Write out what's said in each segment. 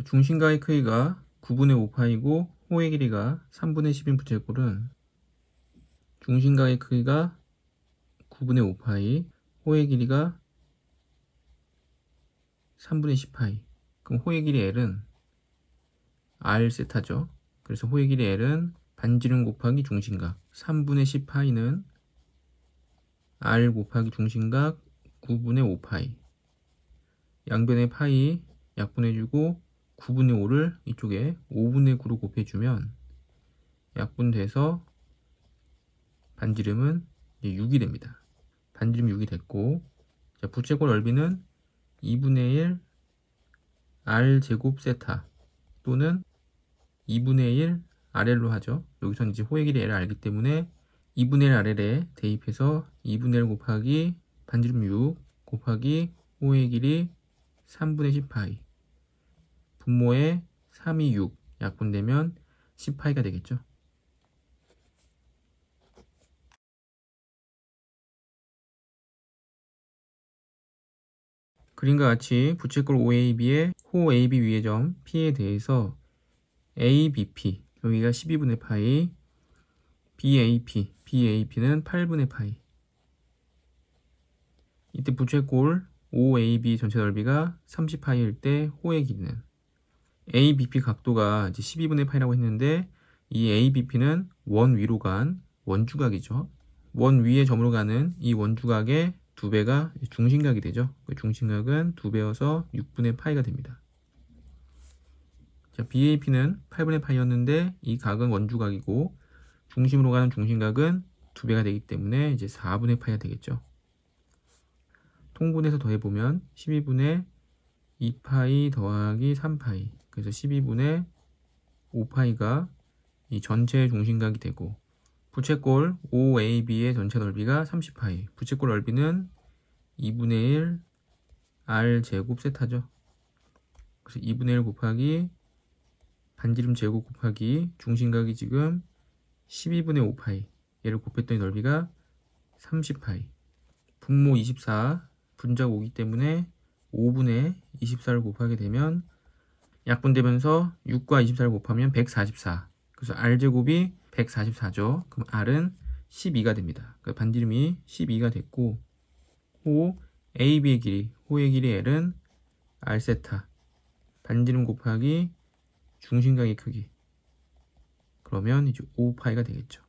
중심각의 크기가 9분의 5파이고 호의 길이가 3분의 10인 부채꼴은 중심각의 크기가 9분의 5파이, 호의 길이가 3분의 10파이. 그럼 호의 길이 L은 R 세타죠. 그래서 호의 길이 L은 반지름 곱하기 중심각 3분의 10파이는 R 곱하기 중심각 9분의 5파이. 양변의 파이 약분해주고 9분의 5를 이쪽에 5분의 9로 곱해주면 약분돼서 반지름은 이제 6이 됩니다. 반지름 6이 됐고, 자, 부채꼴 넓이는 2분의 1 R제곱 세타 또는 2분의 1 RL로 하죠. 여기서는 이제 호의 길이 L을 알기 때문에 2분의 1 RL에 대입해서 2분의 1 곱하기 반지름 6 곱하기 호의 길이 3분의 10파이. 분모에 3이 6 약분되면 10파이가 되겠죠. 그림과 같이 부채꼴 OAB의 호 AB 위의 점 P에 대해서 ABP 여기가 12분의 파이, BAP는 8분의 파이. 이때 부채꼴 OAB 전체 넓이가 30파이일 때 호의 길이는 ABP 각도가 이제 12분의 파이라고 했는데 이 ABP는 원 위로 간 원주각이죠. 원 위의 점으로 가는 이 원주각의 2배가 중심각이 되죠. 그 중심각은 2배여서 6분의 파이가 됩니다. 자, BAP는 8분의 파이였는데 이 각은 원주각이고 중심으로 가는 중심각은 2배가 되기 때문에 이제 4분의 파이가 되겠죠. 통분해서 더해보면 12분의 2파이 더하기 3파이. 그래서 12분의 5파이가 이 전체의 중심각이 되고, 부채꼴 OAB의 전체 넓이가 30파이. 부채꼴 넓이는 2분의 1 R제곱 세타죠. 그래서 2분의 1 곱하기 반지름 제곱 곱하기 중심각이 지금 12분의 5파이. 얘를 곱했더니 넓이가 30파이. 분모 24 분자가 오기 때문에 5분의 24를 곱하게 되면 약분되면서 6과 24를 곱하면 144. 그래서 R제곱이 144죠. 그럼 R은 12가 됩니다. 그러니까 반지름이 12가 됐고, 호 AB의 길이, 호의 길이 L은 R세타, 반지름 곱하기 중심각의 크기. 그러면 이제 5파이가 되겠죠.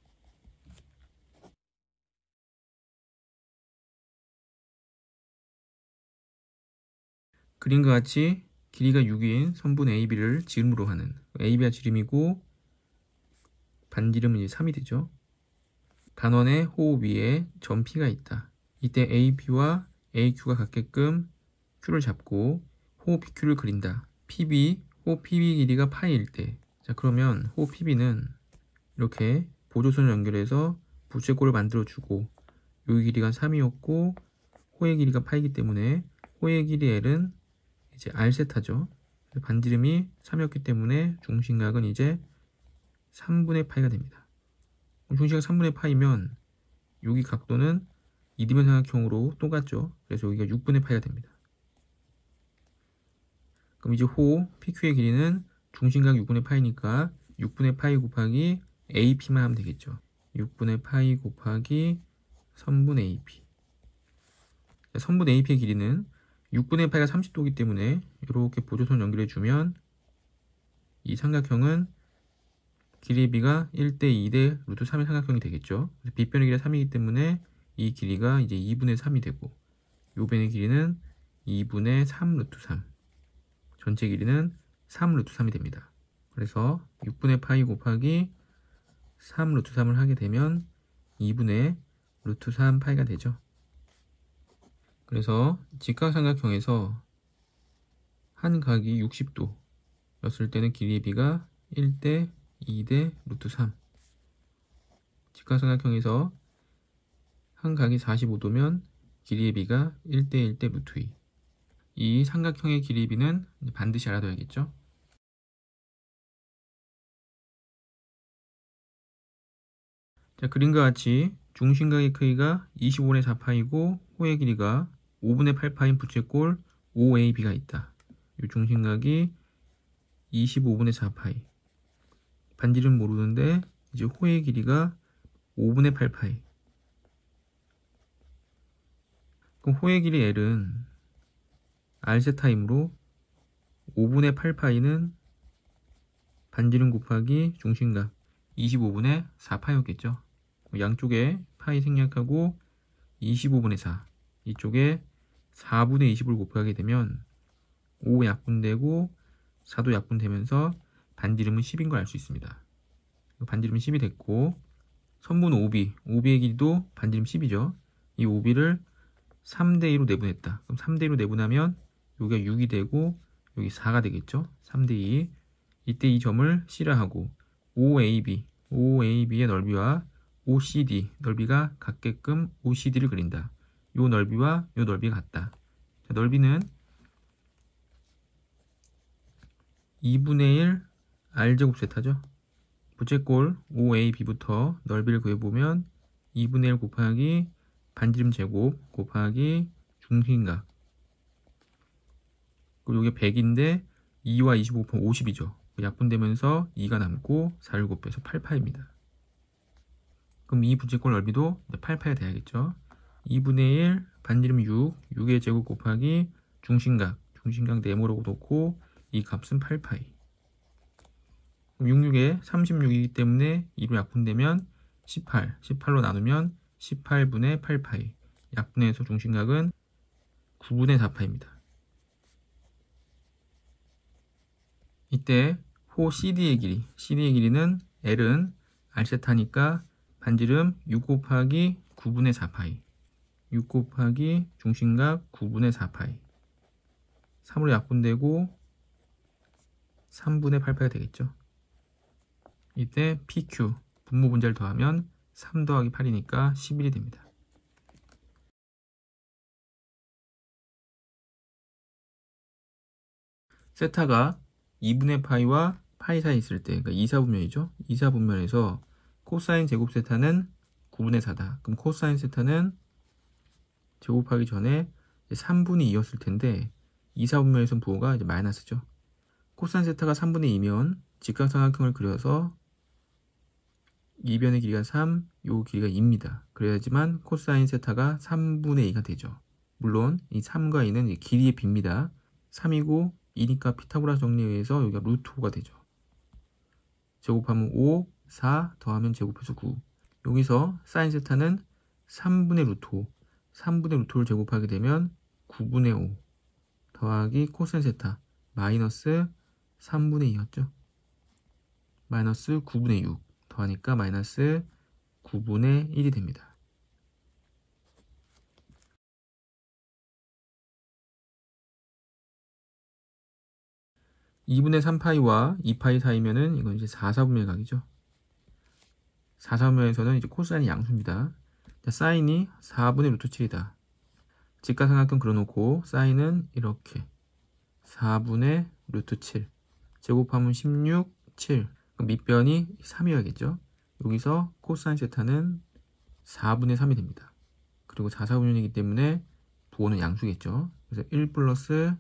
그림과 같이 길이가 6인 선분 AB를 지름으로 하는, AB가 지름이고 반지름은 이제 3이 되죠. 단원의 호 위에 점 P가 있다. 이때 AB와 AQ가 같게끔 Q를 잡고 호 PQ를 그린다. PB, 호 PB 길이가 파이일 때, 자, 그러면 호 PB는 이렇게 보조선을 연결해서 부채꼴을 만들어 주고, 여기 길이가 3이었고 호의 길이가 파이기 때문에 호의 길이 L은 이제 R세타죠. 반지름이 3이었기 때문에 중심각은 이제 3분의 파이가 됩니다. 중심각 3분의 파이면 여기 각도는 이디mension상각형으로 똑같죠. 그래서 여기가 6분의 파이가 됩니다. 그럼 이제 호 PQ의 길이는 중심각 6분의 파이니까 6분의 파이 곱하기 AP만 하면 되겠죠. 6분의 파이 곱하기 선분 AP. 선분 AP의 길이는 6분의 파이가 30도이기 때문에 이렇게 보조선 연결해주면 이 삼각형은 길이의 비가 1대 2대 루트 3의 삼각형이 되겠죠. 빗변의 길이가 3이기 때문에 이 길이가 이제 2분의 3이 되고, 요 변의 길이는 2분의 3 루트 3. 전체 길이는 3 루트 3이 됩니다. 그래서 6분의 파이 곱하기 3 루트 3을 하게 되면 2분의 루트 3 파이가 되죠. 그래서 직각삼각형에서 한 각이 60도 였을 때는 길이의 비가 1대 2대 루트 3. 직각삼각형에서 한 각이 45도면 길이의 비가 1대 1대 루트 2. 이 삼각형의 길이의 비는 반드시 알아둬야겠죠. 자, 그림과 같이 중심각의 크기가 25분의 4파이고 호의 길이가 5분의 8파인 부채꼴 OAB가 있다. 이 중심각이 25분의 4파이. 반지름 모르는데 이제 호의 길이가 5분의 8파이. 그럼 호의 길이 L은 R세타이므로 5분의 8파이는 반지름 곱하기 중심각 25분의 4파이였겠죠. 양쪽에 파이 생략하고 25분의 4, 이쪽에 4분의 20을 곱하게 되면 5 약분되고 4도 약분되면서 반지름은 10인 걸 알 수 있습니다. 반지름은 10이 됐고, 선분 OB의 길이도 반지름 10이죠. 이 OB를 3대2로 내분했다. 그럼 3대2로 내분하면 여기가 6이 되고 여기 4가 되겠죠. 3대2. 이때 이 점을 C라 하고 OAB의 넓이와 OCD 넓이가 같게끔 OCD를 그린다. 요 넓이와 요 넓이가 같다. 자, 넓이는 2분의 1 R제곱 세타죠. 부채꼴 OAB부터 넓이를 구해보면 2분의 1 곱하기 반지름 제곱 곱하기 중심각. 그리고 이게 100인데 2와 25 곱하면 50이죠. 약분되면서 2가 남고 4를 곱해서 8파입니다. 그럼 이 부채꼴 넓이도 8파가 돼야겠죠. 2분의 1 반지름 6의 제곱 곱하기 중심각 네모라고 놓고 이 값은 8파이. 66에 36이기 때문에 2로 약분되면 18로 나누면 18분의 8파이. 약분해서 중심각은 9분의 4파입니다. 이때 호 CD의 길이는 L은 R세타니까 반지름 6 곱하기 9분의 4파이. 6 곱하기 중심각 9분의 4파이. 3으로 약분되고 3분의 8파이가 되겠죠. 이때 PQ 분모 분자를 더하면 3 더하기 8이니까 11이 됩니다. 세타가 2분의 파이와 파이 사이에 있을 때, 그러니까 이사분면이죠. 이사분면에서 코사인 제곱 세타는 9분의 4다. 그럼 코사인 세타는 제곱하기 전에 3분의 2였을 텐데 이사분면에서는 부호가 이제 마이너스죠. 코사인 세타가 3분의 2면 직각삼각형을 그려서 이 변의 길이가 3, 요 길이가 2입니다. 그래야지만 코사인 세타가 3분의 2가 되죠. 물론 이 3과 2는 길이의 비입니다. 3이고 2니까 피타고라스 정리에 의해서 여기가 루트 5가 되죠. 제곱하면 5, 4 더하면 제곱해서 9. 여기서 사인 세타는 3분의 루트 5. 3분의 루트 5를 제곱하게 되면 9분의 5 더하기 코사인 세타 마이너스 3분의 2였죠. 마이너스 9분의 6 더하니까 마이너스 9분의 1이 됩니다. (2분의 3파이와 2파이) 사이면은 이건 이제 4,4분의 각이죠. 4,4분면에서는 이제 코사인이 양수입니다. 자, 사인이 4분의 루트 7이다. 직각삼각형 그려놓고 사인은 이렇게 4분의 루트 7 제곱하면 16, 7. 그럼 밑변이 3이어야겠죠. 여기서 코사인 세타는 4분의 3이 됩니다. 그리고 4,4분면이기 때문에 부호는 양수겠죠. 그래서 1 플러스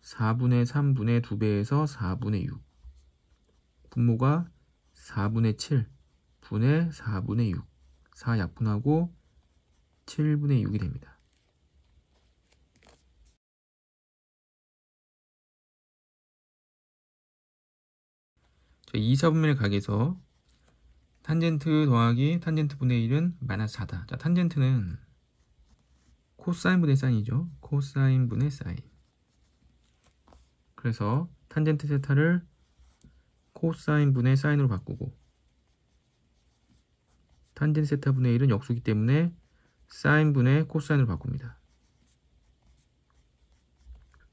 4분의 3분의 2배에서 4분의 6. 분모가 4분의 7 분의 4분의 6. 4 약분하고 7분의 6이 됩니다. 자, 2사분면의 각에서 탄젠트 더하기 탄젠트 분의 1은 마이너스 4다. 자, 탄젠트는 코사인 분의 사인이죠. 코사인 분의 사인. 그래서 탄젠트 세타를 코사인 분의 사인으로 바꾸고 탄젠트 세타 분의 1은 역수이기 때문에 사인 분의 코사인으로 바꿉니다.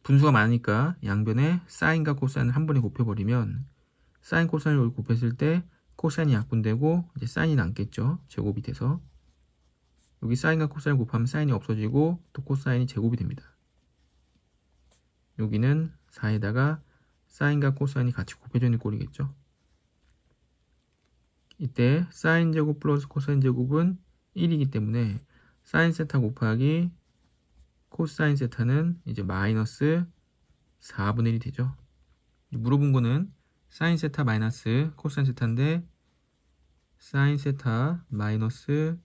분수가 많으니까 양변에 사인과 코사인을 한 번에 곱해버리면 사인 코사인을 곱했을 때 코사인이 약분되고 이제 사인이 남겠죠. 제곱이 돼서 여기 사인과 코사인을 곱하면 사인이 없어지고 또 코사인이 제곱이 됩니다. 여기는 4에다가 사인과 코사인이 같이 곱해져 있는 꼴이겠죠. 이때 사인 제곱 플러스 코사인 제곱은 1이기 때문에 사인 세타 곱하기 코사인 세타는 이제 마이너스 4분의 1이 되죠. 물어본 거는 사인 세타 마이너스 코사인 세타인데 사인 세타 마이너스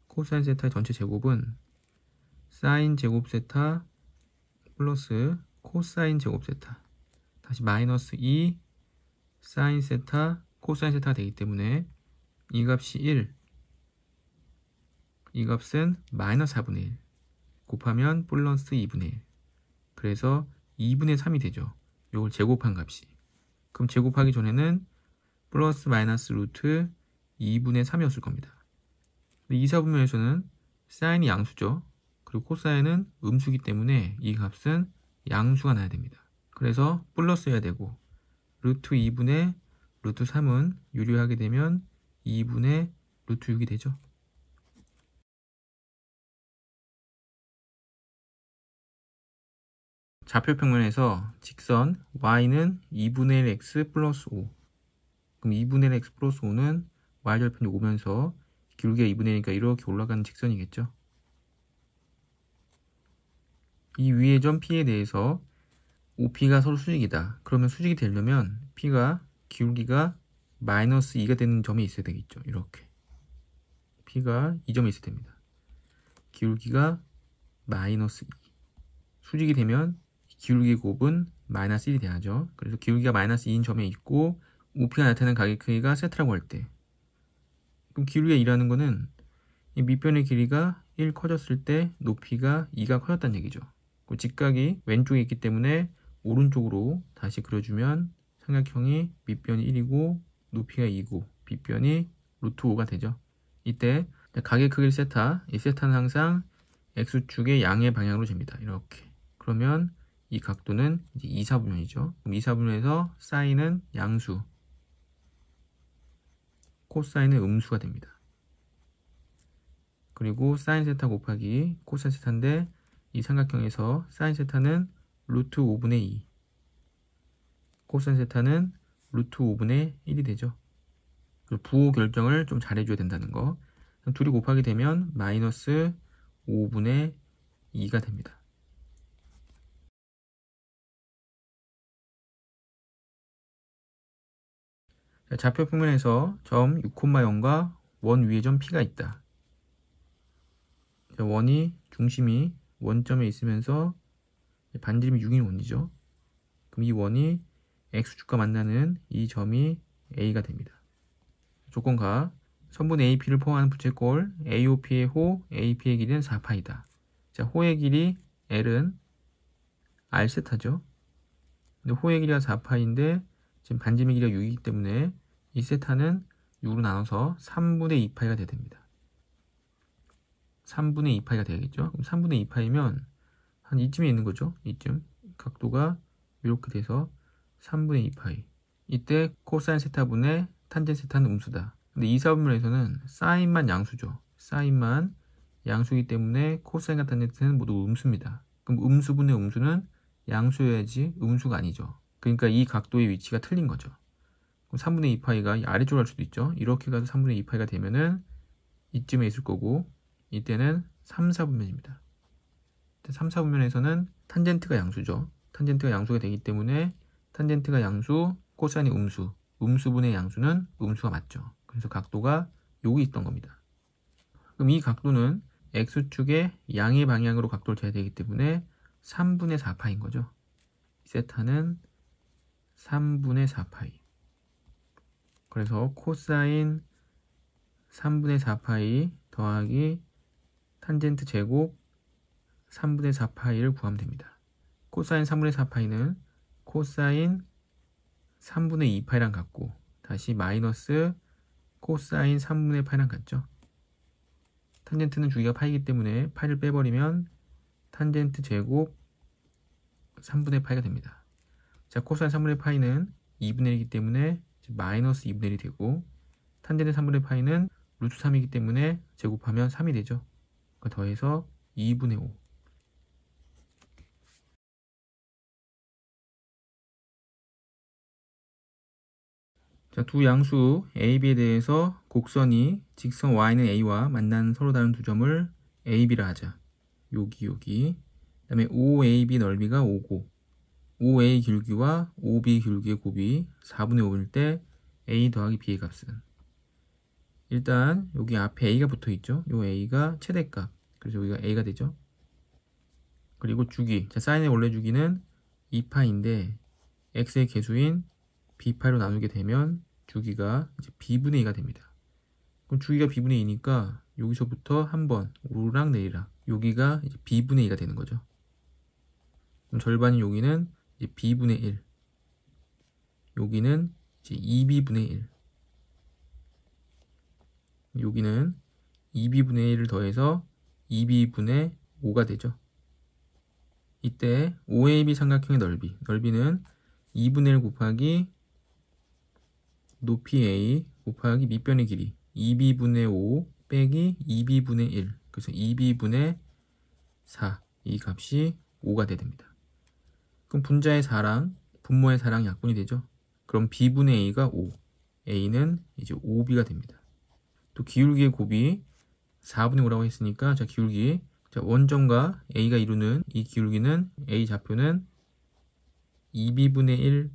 코사인 세타의 전체 제곱은 사인 제곱 세타 플러스 코사인 제곱 세타 다시 마이너스 2 사인 세타 코사인 세타가 되기 때문에 이 값이 1, 이 값은 마이너스 4분의 1 곱하면 플러스 2분의 1 그래서 2분의 3이 되죠. 이걸 제곱한 값이. 그럼 제곱하기 전에는 플러스 마이너스 루트 2분의 3이었을 겁니다. 2사분면에서는 사인이 양수죠. 그리고 코사인은 음수이기 때문에 이 값은 양수가 나야 됩니다. 그래서 플러스 해야 되고 루트 2분의 루트 3은 유리하게 되면 2분의 루트 6이 되죠. 좌표평면에서 직선 y는 2분의 1 x 플러스 5 그럼 2분의 1 x 플러스 5는 y절편이 오면서 기울기가 2분의 1이니까 이렇게 올라가는 직선이겠죠. 이 위의 점 P에 대해서 OP가 서로 수직이다. 그러면 수직이 되려면 P가 기울기가 마이너스 2가 되는 점이 있어야 되겠죠. 이렇게 P가 이 점에 있어야 됩니다. 기울기가 마이너스 2 수직이 되면 기울기의 곱은 마이너스 1이 돼야죠. 그래서 기울기가 마이너스 2인 점에 있고 OP가 나타나는 각의 크기가 세타라고 할 때 그럼 기울기가 2라는 거는 이 밑변의 길이가 1 커졌을 때 높이가 2가 커졌다는 얘기죠. 직각이 왼쪽에 있기 때문에 오른쪽으로 다시 그려주면 삼각형이 밑변이 1이고 높이가 2고 빗변이 루트 5가 되죠. 이때 각의 크기를 세타, 이 세타는 항상 x축의 양의 방향으로 잽니다. 이렇게. 그러면 이 각도는 이제 2사분면이죠. 그럼 2사분면에서 사인은 양수, 코사인은 음수가 됩니다. 그리고 사인 세타 곱하기 코사인 세타인데 이 삼각형에서 사인 세타는 루트 5분의 2, 코사인 세타는 루트 5분의 1이 되죠. 부호 결정을 좀 잘해줘야 된다는 거. 둘이 곱하게 되면 마이너스 5분의 2가 됩니다. 좌표평면에서 점 6,0과 원 위에 점 P가 있다. 원이 중심이 원점에 있으면서 반지름이 6인 원이죠. 그럼 이 원이 X축과 만나는 이 점이 A가 됩니다. 조건가 선분 AP를 포함하는 부채꼴 AOP의 호, AP의 길이는 4파이다. 자, 호의 길이 L은 R세타죠. 근데 호의 길이가 4파인데 지금 반지름의 길이가 6이기 때문에 이 세타는 6으로 나눠서 3분의 2파이가 돼야 됩니다. 3분의 2파이가 되겠죠. 그럼 3분의 2파이면 한 이쯤에 있는 거죠. 이쯤. 각도가 이렇게 돼서 3분의 2파이. 이때 코사인 세타분의 탄젠 세타는 음수다. 근데 2사분면에서는 사인만 양수죠. 사인만 양수이기 때문에 코사인과 탄젠 세타는 모두 음수입니다. 그럼 음수분의 음수는 양수여야지 음수가 아니죠. 그러니까 이 각도의 위치가 틀린 거죠. 그럼 3분의 2파이가 아래쪽으로 갈 수도 있죠. 이렇게 가서 3분의 2파이가 되면은 이쯤에 있을 거고 이때는 3, 4분면입니다. 3, 4분면에서는 탄젠트가 양수죠. 탄젠트가 양수가 되기 때문에 탄젠트가 양수, 코사인이 음수, 음수분의 양수는 음수가 맞죠. 그래서 각도가 여기 있던 겁니다. 그럼 이 각도는 X축의 양의 방향으로 각도를 재야 되기 때문에 3분의 4파인 거죠. 세타는 3분의 4파이. 그래서 코사인 3분의 4파이 더하기 탄젠트 제곱 3분의 4파이를 구하면 됩니다. 코사인 3분의 4파이는 코사인 3분의 2파이랑 같고 다시 마이너스 코사인 3분의 파이랑 같죠. 탄젠트는 주기가 파이기 때문에 파이를 빼버리면 탄젠트 제곱 3분의 파이가 됩니다. 자, 코사인 3분의 파이는 2분의 1이기 때문에 마이너스 2분의 1이 되고 탄젠트 3분의 파이는 루트 3이기 때문에 제곱하면 3이 되죠. 그러니까 더해서 2분의 5. 자, 두 양수 A, B에 대해서 곡선이 직선 Y는 A와 만나는 서로 다른 두 점을 A, B라 하자. 여기. 그 다음에 OAB 넓이가 5고 OA 기울기와 OB 기울기의 곱이 4분의 5일 때 A 더하기 B의 값은, 일단 여기 앞에 A가 붙어 있죠. 요 A가 최대값, 그래서 여기가 A가 되죠. 그리고 주기, 자, 사인의 원래 주기는 2파인데 x의 개수인 b파로 나누게 되면 주기가 이제 b분의 2가 됩니다. 그럼 주기가 b분의 2니까 여기서부터 한번 오르락 내리락, 여기가 이제 b분의 2가 되는 거죠. 그럼 절반인 여기는 이제 b분의 1, 여기는 이제 2b분의 1, 여기는 2b분의 1을 더해서 2b분의 5가 되죠. 이때 OAB 삼각형의 넓이는 2분의 1 곱하기 높이 A 곱하기 밑변의 길이 2b분의 5 빼기 2b분의 1, 그래서 2b분의 4, 이 값이 5가 됩니다. 그럼 분자의 4랑 분모의 4랑 약분이 되죠. 그럼 b분의 a가 5, a는 이제 5b가 됩니다. 또 기울기의 곱이 4분의 5라고 했으니까, 자, 기울기, 자, 원점과 a가 이루는 이 기울기는 a 좌표는 2b분의 1,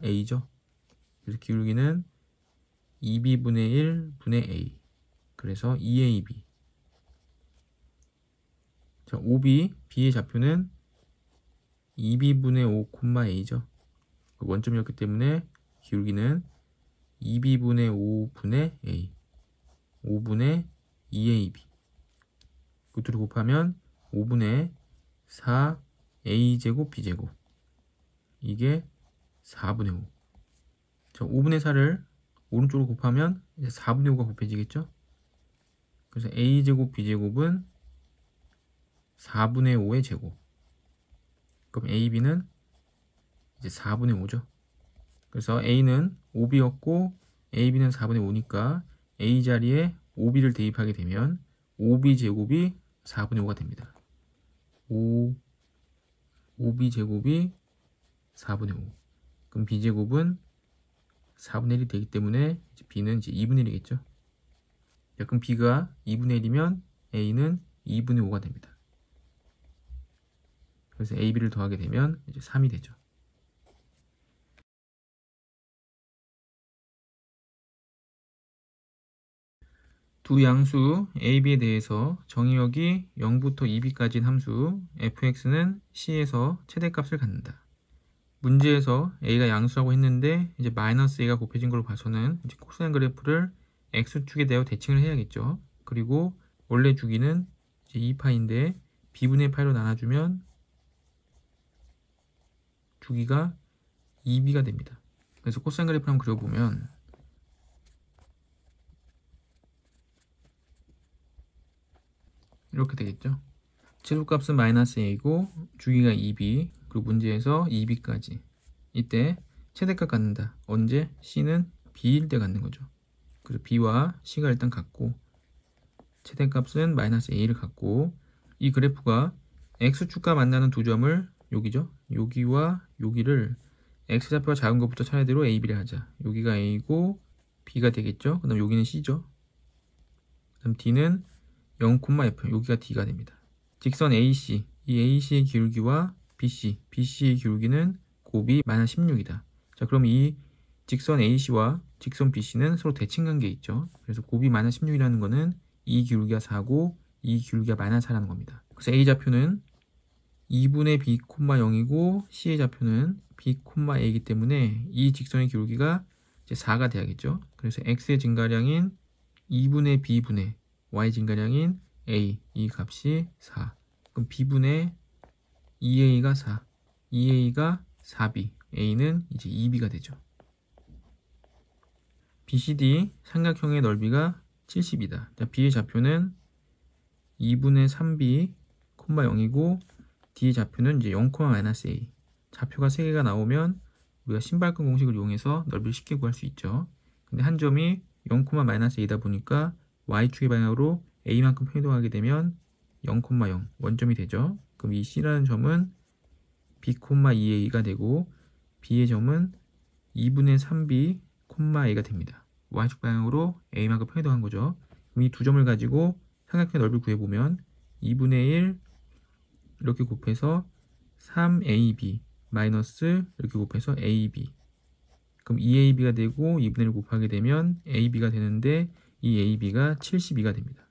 a죠. 그래서 기울기는 2b분의 1 분의 a, 그래서 2ab. 자, OB, b의 좌표는 2b분의 5, a죠. 원점이었기 때문에 기울기는 2b분의 5분의 a, 5분의 2ab. 끝으로 곱하면 5분의 4a제곱 b제곱, 이게 4분의 5. 자, 5분의 4를 오른쪽으로 곱하면 이제 4분의 5가 곱해지겠죠. 그래서 a제곱 b제곱은 4분의 5의 제곱. 그럼 ab는 이제 4분의 5죠. 그래서 a는 5b였고 ab는 4분의 5니까 a 자리에 5b를 대입하게 되면 5b 제곱이 4분의 5가 됩니다. 5b 제곱이 4분의 5. 그럼 b 제곱은 4분의 1이 되기 때문에 b는 이제 2분의 1이겠죠. 그럼 b가 2분의 1이면 a는 2분의 5가 됩니다. 그래서 ab를 더하게 되면 이제 3이 되죠. 두 양수 ab에 대해서 정의역이 0부터 2b까지인 함수 fx는 c에서 최대값을 갖는다. 문제에서 a가 양수라고 했는데 이제 마이너스 a가 곱해진 걸로 봐서는 이제 코사인 그래프를 x축에 대하여 대칭을 해야겠죠. 그리고 원래 주기는 이제 2파인데 b분의 파이로 나눠주면 주기가 2b가 됩니다. 그래서 코사인 그래프를 한번 그려보면 이렇게 되겠죠. 최소값은 마이너스 a고 주기가 2b, 그리고 문제에서 2b까지. 이때 최대값 갖는다. 언제? c는 b일 때 갖는 거죠. 그래서 b와 c가 일단 같고 최대값은 마이너스 a를 갖고, 이 그래프가 x축과 만나는 두 점을 여기죠. 여기와 여기를 x좌표가 작은 것부터 차례대로 a, b를 하자. 여기가 a고 b가 되겠죠. 그 다음 여기는 c죠. 그 다음 d는 0,f, 여기가 d가 됩니다. 직선 AC, 이 AC의 기울기와 BC의 기울기는 곱이 마이너스 16이다. 자, 그럼 이 직선 AC와 직선 BC는 서로 대칭관계에 있죠. 그래서 곱이 마이너스 16이라는 거는 이 기울기가 4고 이 기울기가 마이너스 4라는 겁니다. 그래서 A 좌표는 2분의 B, 0이고 C의 좌표는 B, A이기 때문에 이 직선의 기울기가 이제 4가 돼야겠죠. 그래서 X의 증가량인 2분의 B분의 Y 증가량인 A, 이 값이 4. 그럼 B분의 2A가 4, 2A가 4B, A는 이제 2B가 되죠. BCD 삼각형의 넓이가 70이다. 자, B의 좌표는 2분의 3B, 0이고 D의 좌표는 이제 0,-A. 좌표가 3개가 나오면 우리가 신발끈 공식을 이용해서 넓이를 쉽게 구할 수 있죠. 근데 한 점이 0,-A다 보니까 Y축의 방향으로 A만큼 편이동하게 되면 0,0 원점이 되죠. 그럼 이 C라는 점은 B,2A가 되고 B의 점은 2분의 3B, A가 됩니다. Y축 방향으로 A만큼 편이동한 거죠. 그럼 이 두 점을 가지고 삼각형의 넓이를 구해보면 2분의 1 이렇게 곱해서 3AB 마이너스 이렇게 곱해서 AB. 그럼 2AB가 되고 2분의 1 곱하게 되면 AB가 되는데 이 AB가 72가 됩니다.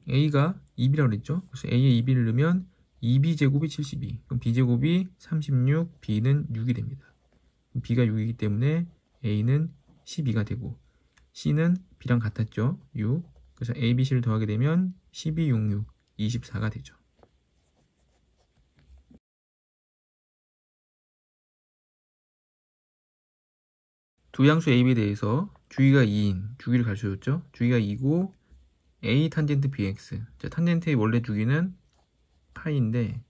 A가 2B라고 그랬죠? 그래서 A에 2B를 넣으면 2B제곱이 72. 그럼 B제곱이 36, B는 6이 됩니다. B가 6이기 때문에 A는 12가 되고 C는 B랑 같았죠? 6. 그래서 A, B, C를 더하게 되면 12, 6, 6, 24가 되죠. 두 양수 AB에 대해서 주기가 2인 주기를 가르쳐줬죠? 주기가 2고 A 탄젠트 BX. 자, 탄젠트의 원래 주기는 파이인데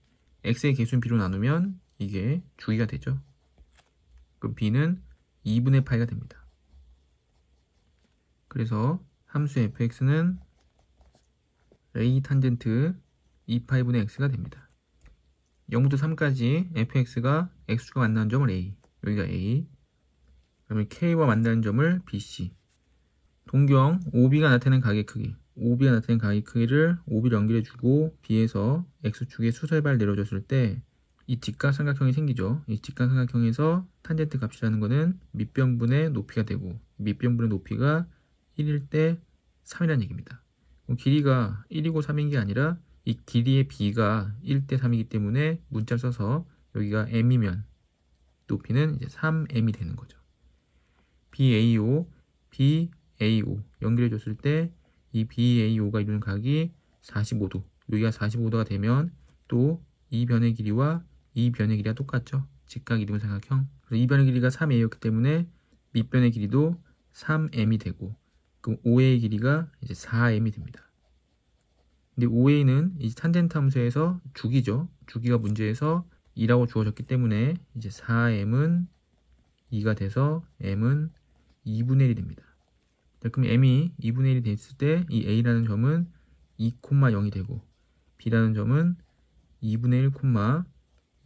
X의 개수는 B로 나누면 이게 주기가 되죠. 그럼 B는 2분의 파이가 됩니다. 그래서 함수 fx는 A 탄젠트 2파이분의 x가 됩니다. 0부터 3까지 fx가 x축과 만나는 점을 A, 여기가 A, 그러면 K와 만나는 점을 BC. 동경 OB가 나타낸 가게 크기, OB가 나타낸 가게 크기를 OB를 연결해주고 B에서 X축의 수설발 내려줬을 때 이 직각삼각형이 생기죠. 이 직각삼각형에서 탄젠트 값이라는 것은 밑변분의 높이가 되고 밑변분의 높이가 1일 때 3이라는 얘기입니다. 그럼 길이가 1이고 3인 게 아니라 이 길이의 B가 1대 3이기 때문에 문자를 써서 여기가 M이면 높이는 이제 3M이 되는 거죠. BAO, BAO 연결해 줬을 때 이 BAO가 이루는 각이 45도, 여기가 45도가 되면 또 이 변의 길이와 이 변의 길이가 똑같죠. 직각 이등분삼각형. 그래서 이 변의 길이가 3A였기 때문에 밑변의 길이도 3M이 되고 그럼 OA의 길이가 이제 4M이 됩니다. 근데 OA는 이 탄젠트 함수에서 주기죠. 주기가 문제에서 2라고 주어졌기 때문에 이제 4M은 2가 돼서 M은 2분의 1이 됩니다. 자, 그럼 M이 2분의 1이 됐을 때 이 A라는 점은 2,0이 되고 B라는 점은 2분의 1,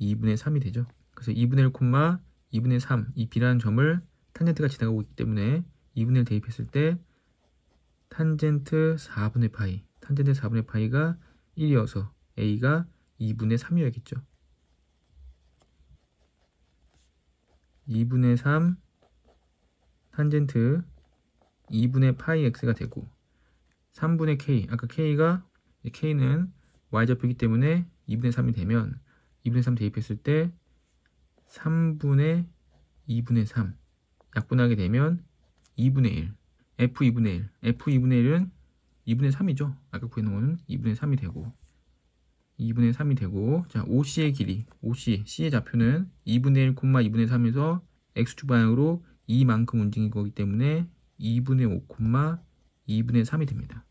2분의 3이 되죠. 그래서 2분의 1, 2분의 3, 이 B라는 점을 탄젠트가 지나가고 있기 때문에 2분의 1 대입했을 때 탄젠트 4분의 파이, 탄젠트 4분의 파이가 1이어서 A가 2분의 3이어야겠죠. 2분의 3 탄젠트 2분의 파이 x가 되고 3분의 k, 아까 K는 y좌표이기 때문에 2분의 3이 되면 2분의 3 대입했을 때 3분의 2분의 3 약분하게 되면 2분의 1 F 2분의 1 F 2분의 1은 2분의 3이죠. 아까 구해놓은 거는 2분의 3이 되고 2분의 3이 되고 자 OC의 길이 C의 좌표는 2분의 1, 2분의 3에서 X축 방향으로 이만큼 움직인 거기 때문에 2분의 5, 2분의 3이 됩니다.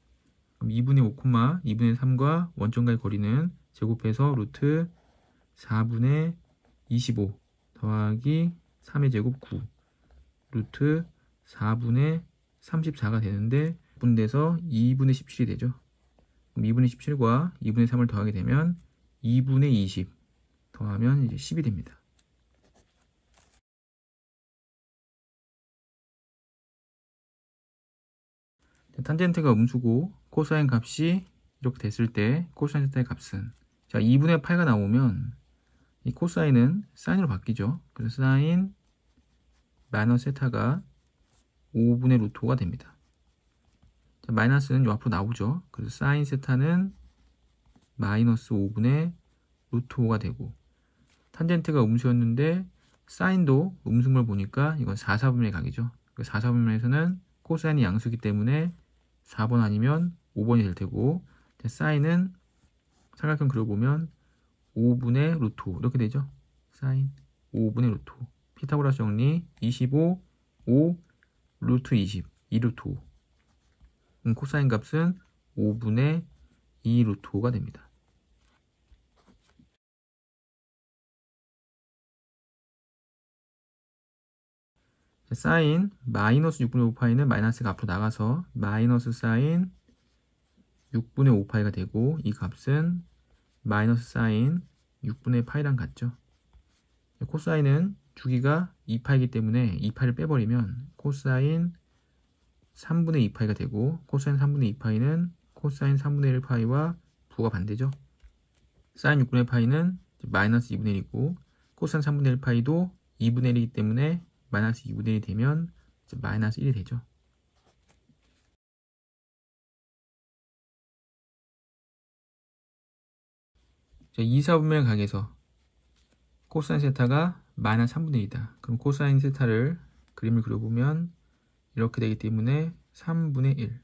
그럼 2분의 5, 2분의 3과 원점과의 거리는 제곱해서 루트 4분의 25 더하기 3의 제곱 9 루트 4분의 34가 되는데 분돼서 2분의 17이 되죠. 그럼 2분의 17과 2분의 3을 더하게 되면 2분의 20 더하면 이제 10이 됩니다. 탄젠트가 음수고 코사인 값이 이렇게 됐을 때 코사인 세타의 값은 자 2분의 8가 나오면 이 코사인은 사인으로 바뀌죠. 그래서 사인 마이너스 세타가 5분의 루트 5가 됩니다. 자, 마이너스는 요 앞으로 나오죠. 그래서 사인 세타는 마이너스 5분의 루트 5가 되고 탄젠트가 음수였는데 사인도 음수인 걸 보니까 이건 4, 4분의 각이죠. 4, 4분의에서는 코사인이 양수이기 때문에 4번 아니면 5번이 될 테고 사인은 삼각형 그려보면 5분의 루트 5 이렇게 되죠. 사인 5분의 루트 5 피타고라스 정리 25, 5, 루트 20, 2 루트 5 코사인 값은 5분의 2 루트 5가 됩니다. 사인 마이너스 6분의 5파이는 마이너스가 앞으로 나가서 마이너스 사인 6분의 5파이가 되고 이 값은 마이너스 사인 6분의 파이랑 같죠. 코사인은 주기가 2파이기 때문에 2파이를 빼버리면 코사인 3분의 2파이가 되고 코사인 3분의 2파이는 코사인 3분의 1파이와 부가 반대죠. 사인 6분의 파이는 마이너스 2분의 1이고 코사인 3분의 1 파이도 2분의 1이기 때문에 마이너스 2분의 1이 되면 이제 마이너스 1이 되죠. 자, 2, 4분면의 각에서 코사인 세타가 마이너스 3분의 1이다. 그럼 코사인 세타를 그림을 그려보면 이렇게 되기 때문에 3분의 1.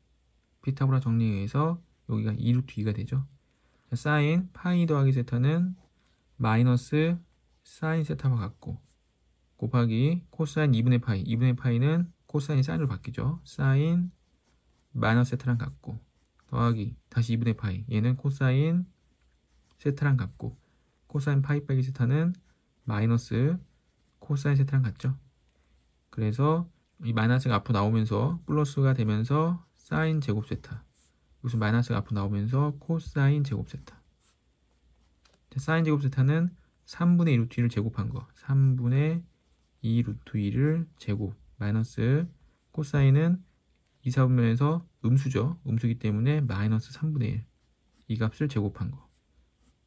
피타고라 정리에 의해서 여기가 2루트 2가 되죠. 자, 사인 파이 더하기 세타는 마이너스 사인 세타와 같고 곱하기 코사인 2분의 파이. 2분의 파이는 코사인 사인으로 바뀌죠. 사인 마이너스 세타랑 같고 더하기 다시 2분의 파이. 얘는 코사인 세타랑 같고 코사인 파이 빼기 세타는 마이너스 코사인 세타랑 같죠. 그래서 이 마이너스가 앞으로 나오면서 플러스가 되면서 사인 제곱 세타. 여기서 마이너스가 앞으로 나오면서 코사인 제곱 세타. 사인 제곱 세타는 3분의 2 루트 2를 제곱한 거. 3분의 2 루트 2를 제곱. 마이너스 코사인은 2, 4분면에서 음수죠. 음수기 때문에 마이너스 3분의 1. 이 값을 제곱한 거.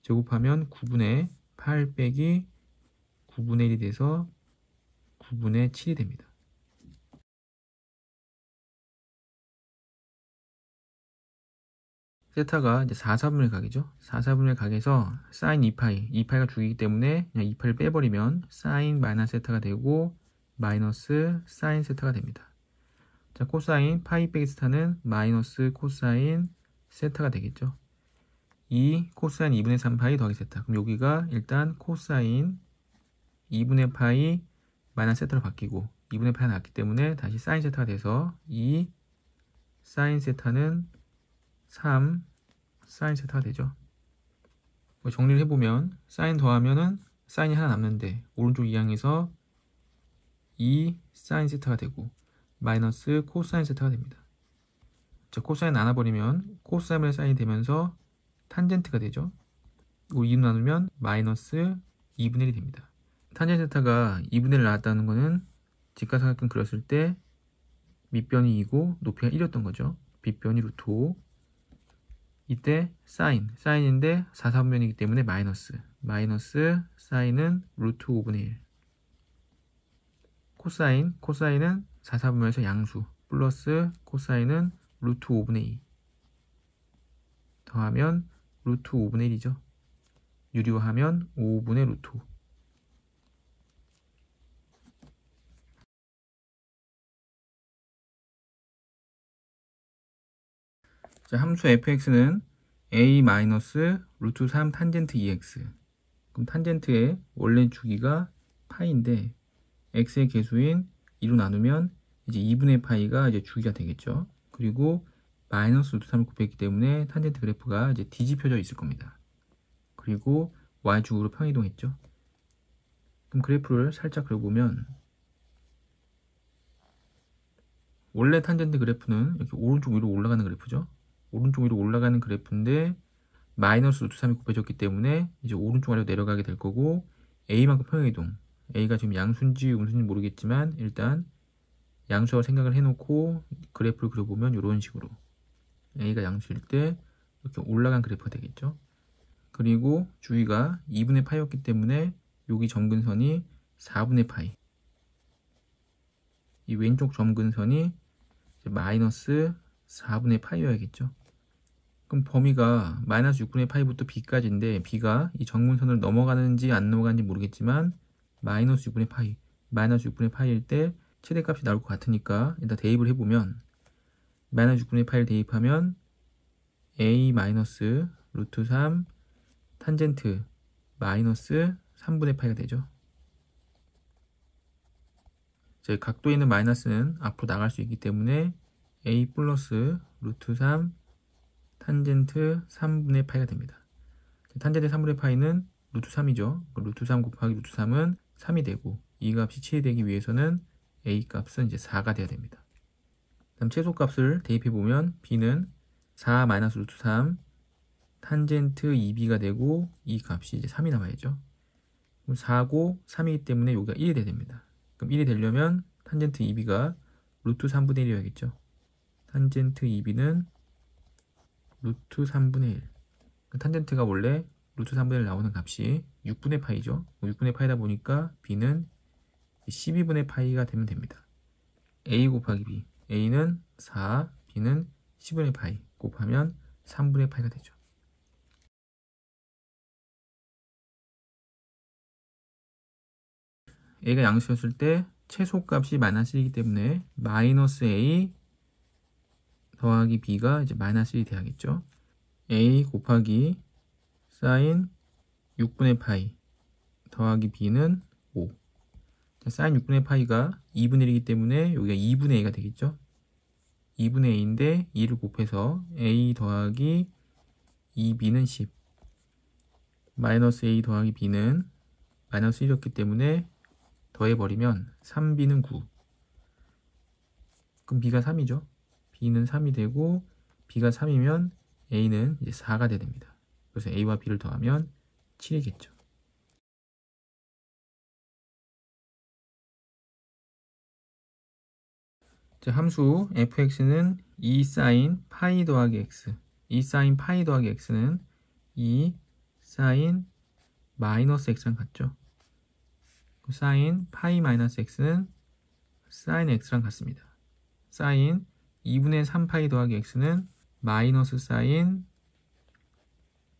제곱하면 9분의 8 빼기 9분의 1이 돼서 9분의 7이 됩니다. 세타가 이제 4, 4분의 각이죠. 4, 4분의 각에서 사인 2파이, 2파이가 주기이기 때문에 그냥 2파이를 빼버리면 사인 마이너스 세타가 되고 마이너스 사인 세타가 됩니다. 자, 코사인 파이 빼기 세타는 마이너스 코사인 세타가 되겠죠. 2 코사인 2분의 3파이 더하기 세타. 그럼 여기가 일단 코사인 2분의 파이 마이너스 세타로 바뀌고 2분의 파이가 나왔기 때문에 다시 사인 세타가 돼서 2 사인 세타는 3 사인 세타가 되죠. 정리를 해보면 사인 더하면은 사인이 하나 남는데 오른쪽 이항에서 2 사인 세타가 되고 마이너스 코사인 세타가 됩니다. 자, 코사인 나눠버리면 코사인분의 사인이 되면서 탄젠트가 되죠. 이거 2로 나누면 마이너스 2분의 1이 됩니다. 탄젠트 세타가 2분의 1 나왔다는 거는 직각삼각형 그렸을 때 밑변이 2고 높이가 1이었던 거죠. 빗변이 루트 5. 이때 사인인데 4, 4분면이기 때문에 마이너스 사인은 루트 5분의 1. 코사인은 4, 4분면에서 양수 플러스 코사인은 루트 5분의 2 더하면 루트 5분의 1이죠. 유리화하면 5분의 루트 5. 자, 함수 fx는 a 마이너스 루트 3 탄젠트 2x. 그럼 탄젠트의 원래 주기가 파이인데 x의 개수인 2로 나누면 이제 2분의 파이가 이제 주기가 되겠죠. 그리고 마이너스 루트 3을 곱했기 때문에 탄젠트 그래프가 이제 뒤집혀져 있을 겁니다. 그리고 y축으로 평이동했죠. 그럼 그래프를 살짝 그려보면 원래 탄젠트 그래프는 이렇게 오른쪽 위로 올라가는 그래프죠. 오른쪽 위로 올라가는 그래프인데 마이너스 루트 3이 곱해졌기 때문에 이제 오른쪽 아래로 내려가게 될 거고 a만큼 평행이동. a가 지금 양수인지 음수인지 모르겠지만 일단 양수라고 생각을 해놓고 그래프를 그려보면 이런 식으로 a가 양수일 때 이렇게 올라간 그래프가 되겠죠. 그리고 주위가 2분의 파이였기 때문에 여기 점근선이 4분의 파이. 이 왼쪽 점근선이 이제 마이너스 4분의 파이여야겠죠. 그럼 범위가 마이너스 6분의 파이부터 b까지인데 b가 이 정근선을 넘어가는지 안 넘어가는지 모르겠지만 마이너스 6분의 파이, 마이너스 6분의 파이일 때 최대값이 나올 것 같으니까 일단 대입을 해보면 마이너스 6분의 파이를 대입하면 a 마이너스 루트 3 탄젠트 마이너스 3분의 파이가 되죠. 자, 각도에 있는 마이너스는 앞으로 나갈 수 있기 때문에 a 플러스 루트 3 탄젠트 3분의 파이가 됩니다. 탄젠트 3분의 파이는 루트 3이죠. 루트 3 곱하기 루트 3은 3이 되고 이 값이 7이 되기 위해서는 a 값은 이제 4가 돼야 됩니다. 다음 최소값을 대입해보면 b는 4 마이너스 루트 3 탄젠트 2b가 되고 이 값이 이제 3이 나와야죠. 그럼 4고 3이기 때문에 여기가 1이 돼야 됩니다. 그럼 1이 되려면 탄젠트 2b가 루트 3분의 1이어야겠죠. 탄젠트 2b는 루트 3분의 1. 탄젠트가 원래 루트 3분의 1 나오는 값이 6분의 파이죠. 6분의 파이다 보니까 b는 12분의 파이가 되면 됩니다. a 곱하기 b. a는 4, b는 10분의 파이 곱하면 3분의 파이가 되죠. a가 양수였을 때 최소값이 마이너스 1이기 때문에 마이너스 a 더하기 b가 이제 마이너스 1이 돼야겠죠. a 곱하기 사인 6분의 파이 더하기 b는 5. 사인 6분의 파이가 2분의 1이기 때문에 여기가 2분의 a가 되겠죠. 2분의 a인데 2를 곱해서 a 더하기 2b는 10. 마이너스 a 더하기 b는 마이너스 1이었기 때문에 더해버리면 3b는 9. 그럼 b가 3이죠. b는 3이 되고 b가 3이면 a는 이제 4가 돼야 됩니다. 그래서 a와 b를 더하면 7이겠죠. 자, 함수 fx는 2 사인 파이 더하기 x. 2 사인 파이 더하기 x는 2 사인 마이너스 x랑 같죠. 사인 파이 마이너스 x는 사인 x랑 같습니다. 사인 2분의 3파이 더하기 x는 마이너스 사인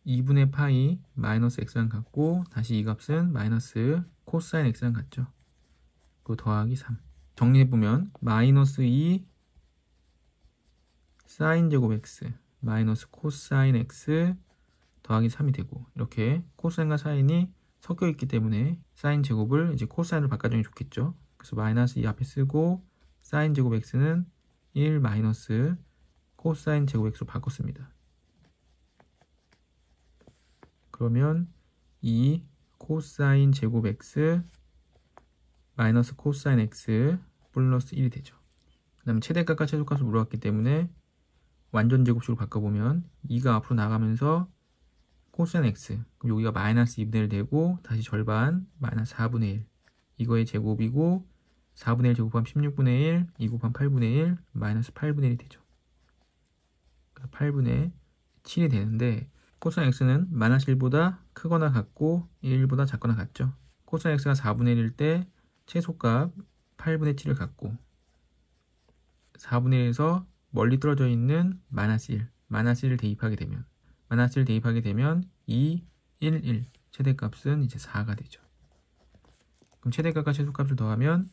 2분의 파이 마이너스 x랑 같고, 다시 이 값은 마이너스 코사인 x랑 같죠. 그리고 더하기 3. 정리해보면 마이너스 2 사인 제곱 x 마이너스 코사인 x 더하기 3이 되고, 이렇게 코사인과 사인이 섞여 있기 때문에 사인 제곱을 이제 코사인으로 바꿔주는 게 좋겠죠. 그래서 마이너스 2 앞에 쓰고 사인 제곱 x는 1 마이너스 코사인 제곱 x로 바꿨습니다. 그러면 2 코사인 제곱 x 마이너스 코사인 x 플러스 1이 되죠. 그 다음에 최대값과 최소값을 물어봤기 때문에 완전 제곱식으로 바꿔보면 2가 앞으로 나가면서 코사인 x, 그럼 여기가 마이너스 2분의 1 되고, 다시 절반 마이너스 4분의 1, 이거의 제곱이고 4분의 1 제곱하면 16분의 1, 2 곱하면 8분의 1, 마이너스 8분의 1이 되죠. 그러니까 8분의 7이 되는데, 코사인 x는 마이너스 1보다 크거나 같고 1보다 작거나 같죠. 코사인 x가 4분의 1일 때 최소값 8분의 7을 갖고, 4분의 1에서 멀리 떨어져 있는 마이너스 1, 마이너스 1을 대입하게 되면, 마이너스 1 대입하게 되면 2, 1, 1, 최대값은 이제 4가 되죠. 그럼 최대값과 최소값을 더하면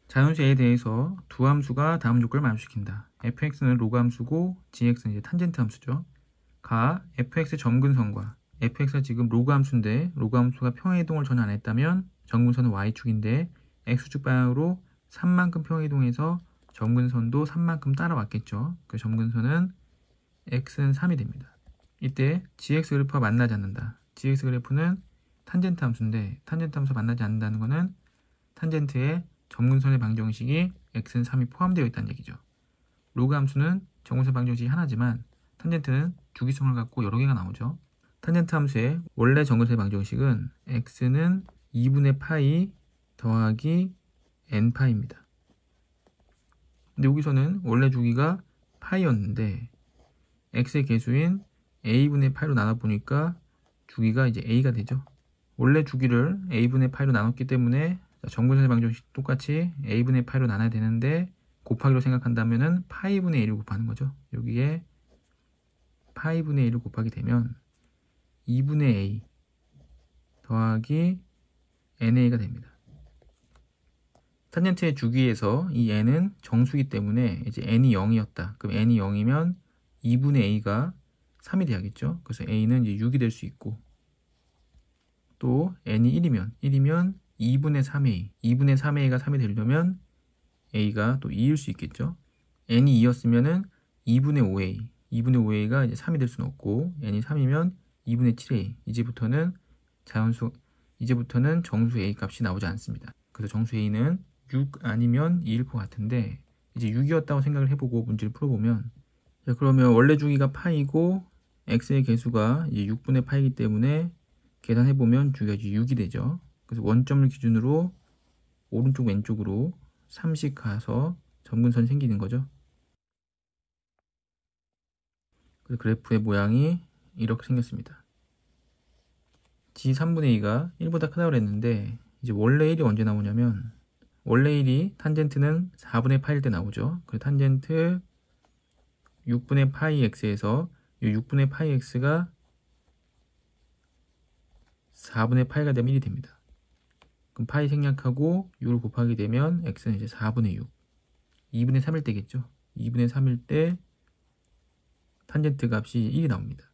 자연수 a에 대해서 두 함수가 다음 조건을 만족시킨다. fx는 로그 함수고 gx는 이제 탄젠트 함수죠. 가 fx 점근선과, fx가 지금 로그 함수인데 로그 함수가 평행이동을 전혀 안 했다면 점근선은 y축인데 x축 방향으로 3만큼 평행이동해서 점근선도 3만큼 따라왔겠죠. 그 점근선은 x는 3이 됩니다. 이때 gx 그래프와 만나지 않는다. gx 그래프는 탄젠트 함수인데 탄젠트 함수가 만나지 않는다는 것은 탄젠트에 점근선의 방정식이 x는 3이 포함되어 있다는 얘기죠. 로그 함수는 점근선 방정식이 하나지만 탄젠트는 주기성을 갖고 여러 개가 나오죠. 탄젠트 함수의 원래 점근선의 방정식은 x는 2분의 파이 더하기 n파이입니다. 근데 여기서는 원래 주기가 파이였는데 x의 개수인 a분의 파이로 나눠보니까 주기가 이제 a가 되죠. 원래 주기를 a분의 파이로 나눴기 때문에 점근선의 방정식 똑같이 a분의 파이로 나눠야 되는데, 곱하기로 생각한다면은 파이분의 1을 곱하는 거죠. 여기에 파이분의 1을 곱하게 되면 2분의 a 더하기 na가 됩니다. 탄젠트의 주기에서 이 n은 정수이기 때문에 이제 n이 0이었다. 그럼 n이 0이면 2분의 a가 3이 돼야겠죠. 그래서 a는 이제 6이 될 수 있고, 또 n이 1이면 2분의 3a, 2분의 3a가 3이 되려면 a가 또 2일 수 있겠죠. n이 2였으면은 2분의 5a, 2분의 5a가 이제 3이 될 수는 없고, n이 3이면 2분의 7a, 이제부터는 정수 a 값이 나오지 않습니다. 그래서 정수 a는 6 아니면 2일 것 같은데, 이제 6이었다고 생각을 해보고 문제를 풀어보면, 자, 그러면 원래 주기가 파이고 x의 개수가 이제 6분의 파이기 때문에 계산해보면 주기가 이제 6이 되죠. 그래서 원점을 기준으로 오른쪽 왼쪽으로 3씩 가서 점근선이 생기는 거죠. 그래프의 모양이 이렇게 생겼습니다. g 3분의 2가 1보다 크다고 그랬는데 이제 원래 1이 언제 나오냐면 원래 1이 탄젠트는 4분의 파일 때 나오죠. 그래서 탄젠트 6분의 파이 x에서 이 6분의 파이 x가 4분의 파이가 되면 1이 됩니다. 그럼 파이 생략하고 6을 곱하게 되면 x는 이제 4분의 6 2분의 3일 때겠죠. 2분의 3일 때 탄젠트 값이 1이 나옵니다.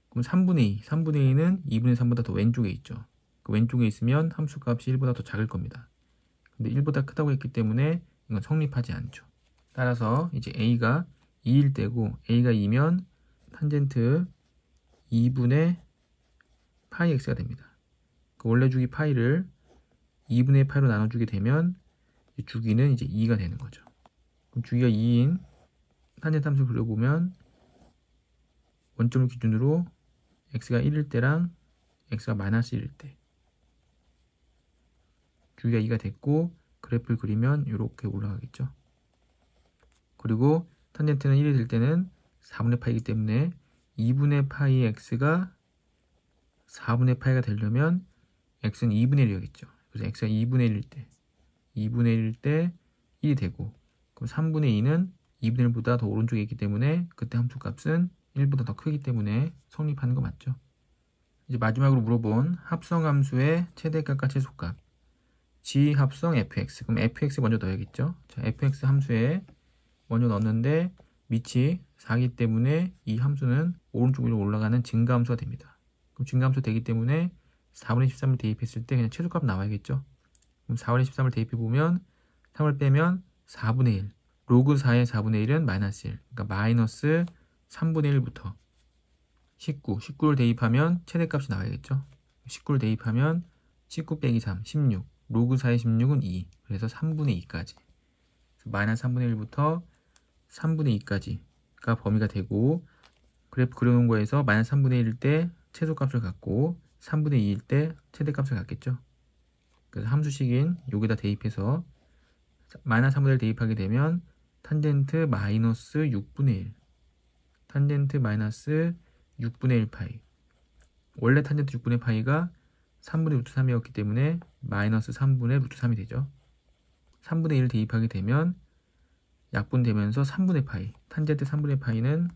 그럼 3분의 2 3분의 2는 2분의 3보다 더 왼쪽에 있죠. 그 왼쪽에 있으면 함수 값이 1보다 더 작을 겁니다. 근데 1보다 크다고 했기 때문에 이건 성립하지 않죠. 따라서 이제 a가 2일 때고 a가 2면 탄젠트 2분의 파이 x가 됩니다. 그 원래 주기 파이를 2분의 파이로 나눠주게 되면 주기는 이제 2가 되는 거죠. 그럼 주기가 2인 탄젠트 함수를 그려보면 원점을 기준으로 x가 1일 때랑 x가 마이너스 1일 때 주기가 2가 됐고 그래프를 그리면 이렇게 올라가겠죠. 그리고 탄젠트는 1이 될 때는 4분의 파이이기 때문에 2분의 파이 x가 4분의 파이가 되려면 x는 2분의 1이겠죠. 그래서 x가 2분의 1일 때 2분의 1일 때 1이 되고 그럼 3분의 2는 2분의 1보다 더 오른쪽에 있기 때문에 그때 함수 값은 1보다 더 크기 때문에 성립하는 거 맞죠? 이제 마지막으로 물어본 합성함수의 최대값과 최소값 g 합성 fx 그럼 fx 먼저 넣어야겠죠? 자, fx 함수에 먼저 넣었는데 밑이 4기 때문에 이 함수는 오른쪽 위로 올라가는 증가함수가 됩니다. 그럼 증가함수 되기 때문에 4분의 13을 대입했을 때 그냥 최소값 나와야겠죠? 그럼 4분의 13을 대입해보면 3을 빼면 4분의 1 로그 4의 4분의 1은 마이너스 1 그러니까 마이너스 3분의 1부터 19를 대입하면 최대값이 나와야겠죠? 19를 대입하면 19 빼기 3, 16 로그 4의 16은 2 그래서 3분의 2까지 마이너스 3분의 1부터 3분의 2까지가 범위가 되고 그래프 그려놓은 거에서 마이너스 3분의 1일 때 최소값을 갖고 3분의 2일 때 최대값을 갖겠죠. 그래서 함수식인 여기다 대입해서 마이너스 3분의 1 대입하게 되면 탄젠트 마이너스 6분의 1 탄젠트 마이너스 6분의 1 파이 원래 탄젠트 6분의 파이가 3분의 루트 3이었기 때문에 마이너스 3분의 루트 3이 되죠. 3분의 1을 대입하게 되면 약분되면서 3분의 파이 탄젠트 3분의 파이는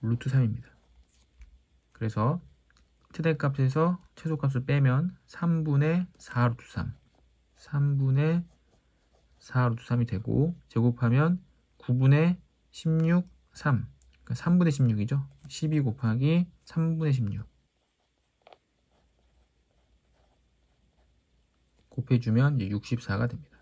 루트 3입니다. 그래서 최대값에서 최소값을 빼면 3분의 4 루트 3 3분의 4 루트 3이 되고 제곱하면 9분의 16 3 그러니까 3분의 16이죠. 12 곱하기 3분의 16 곱해주면 이제 64가 됩니다.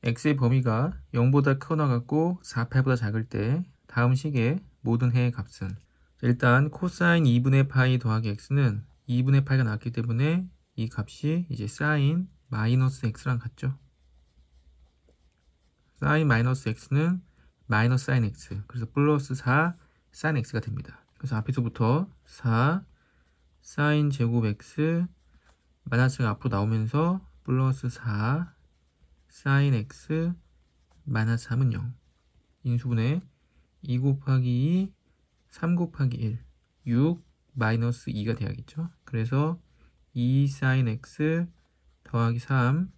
x의 범위가 0보다 크거나 같고 4파이보다 작을 때 다음 식의 모든 해의 값은 일단 코사인 2분의 파이 더하기 x는 2분의 파이가 나왔기 때문에 이 값이 이제 사인 마이너스 x랑 같죠. 사인 마이너스 x는 마이너스 사인 x 그래서 플러스 4 사인 x가 됩니다. 그래서 앞에서부터 4 사인 제곱 x 마이너스가 앞으로 나오면서 플러스 4 사인 x 마이너스 3은 0 인수분해 2 곱하기 2 3 곱하기 1 6 마이너스 2가 돼야겠죠. 그래서 2 사인 x 더하기 3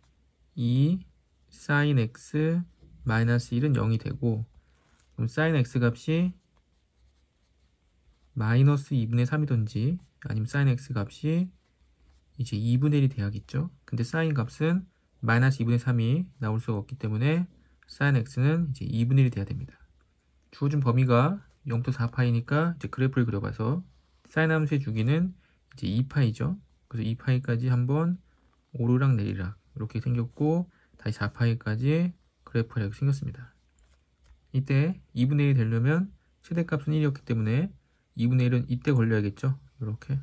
2 사인 x 마이너스 1은 0이 되고 그럼 사인 x 값이 마이너스 2분의 3이든지 아니면 사인 x 값이 이제 2분의 1이 돼야겠죠. 근데 사인 값은 마이너스 2분의 3이 나올 수가 없기 때문에 사인 x는 이제 2분의 1이 돼야 됩니다. 주어진 범위가 0부터 4파이니까 이제 그래프를 그려봐서 사인 함수의 주기는 이제 2파이죠. 그래서 2파이까지 한번 오르락 내리락 이렇게 생겼고 다시 4파이까지 그래프가 이렇게 생겼습니다. 이때 2분의 1이 되려면 최대값은 1이었기 때문에 2분의 1은 이때 걸려야겠죠. 이렇게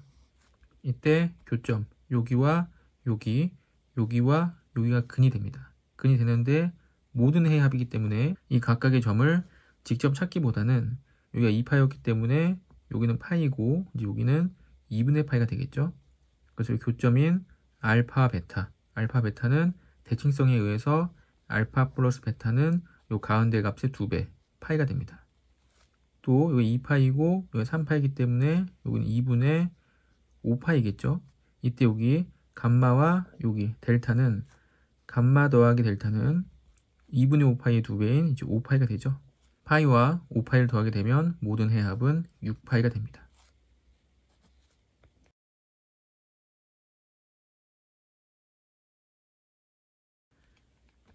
이때 교점 여기와 여기 여기와 여기가 근이 됩니다. 근이 되는데 모든 해의 합이기 때문에 이 각각의 점을 직접 찾기보다는 여기가 2파이였기 때문에 여기는 파이고 이제 여기는 2분의 파이가 되겠죠. 그래서 교점인 알파 베타, 알파 베타는 대칭성에 의해서 알파 플러스 베타는 요 가운데 값의 2배 파이가 됩니다. 또 여기 2파이고 여기 3파이기 때문에 여기는 2분의 5파이겠죠. 이때 여기 감마와 여기 델타는 감마 더하기 델타는 2분의 5파이의 2배인 이제 5파이가 되죠. 파이와 5파이를 더하게 되면 모든 해합은 6파이가 됩니다.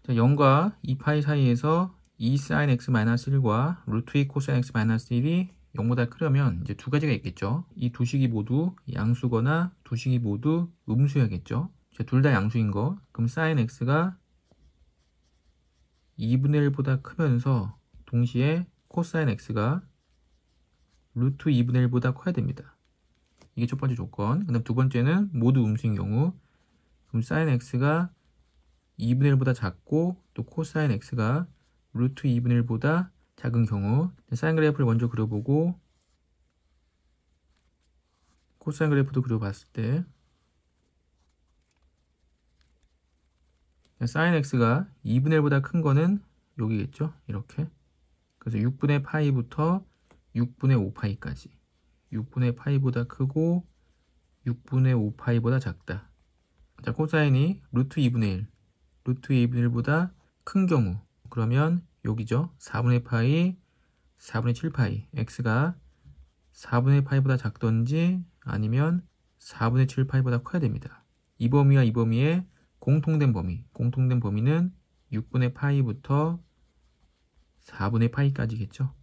자, 0과 2파이 사이에서 2sin x-1과 루트 2 코사인 x-1이 0보다 크려면 이제 두 가지가 있겠죠. 이 두 식이 모두 양수거나 두 식이 모두 음수여야겠죠. 둘 다 양수인 거. 그럼 sin x가 2분의 1보다 크면서 동시에 코사인 x가 루트 2분의 1보다 커야 됩니다. 이게 첫 번째 조건. 그 다음 두 번째는 모두 음수인 경우. 그럼 sin x가 2분의 1보다 작고 또 코사인 x가 루트 2분의 1보다 작은 경우 사인 그래프를 먼저 그려보고 코사인 그래프도 그려봤을 때 사인 x가 2분의 1보다 큰 거는 여기겠죠. 이렇게. 그래서 6분의 파이부터 6분의 5파이까지 6분의 파이보다 크고 6분의 5파이보다 작다. 자, 코사인이 루트 2분의 1 루트 2분의 1보다 큰 경우 그러면 여기죠. 4분의 파이 4분의 7파이 x가 4분의 파이보다 작던지 아니면 4분의 7파이보다 커야 됩니다. 이 범위와 이 범위의 공통된 범위는 6분의 파이부터 4분의 파이까지겠죠.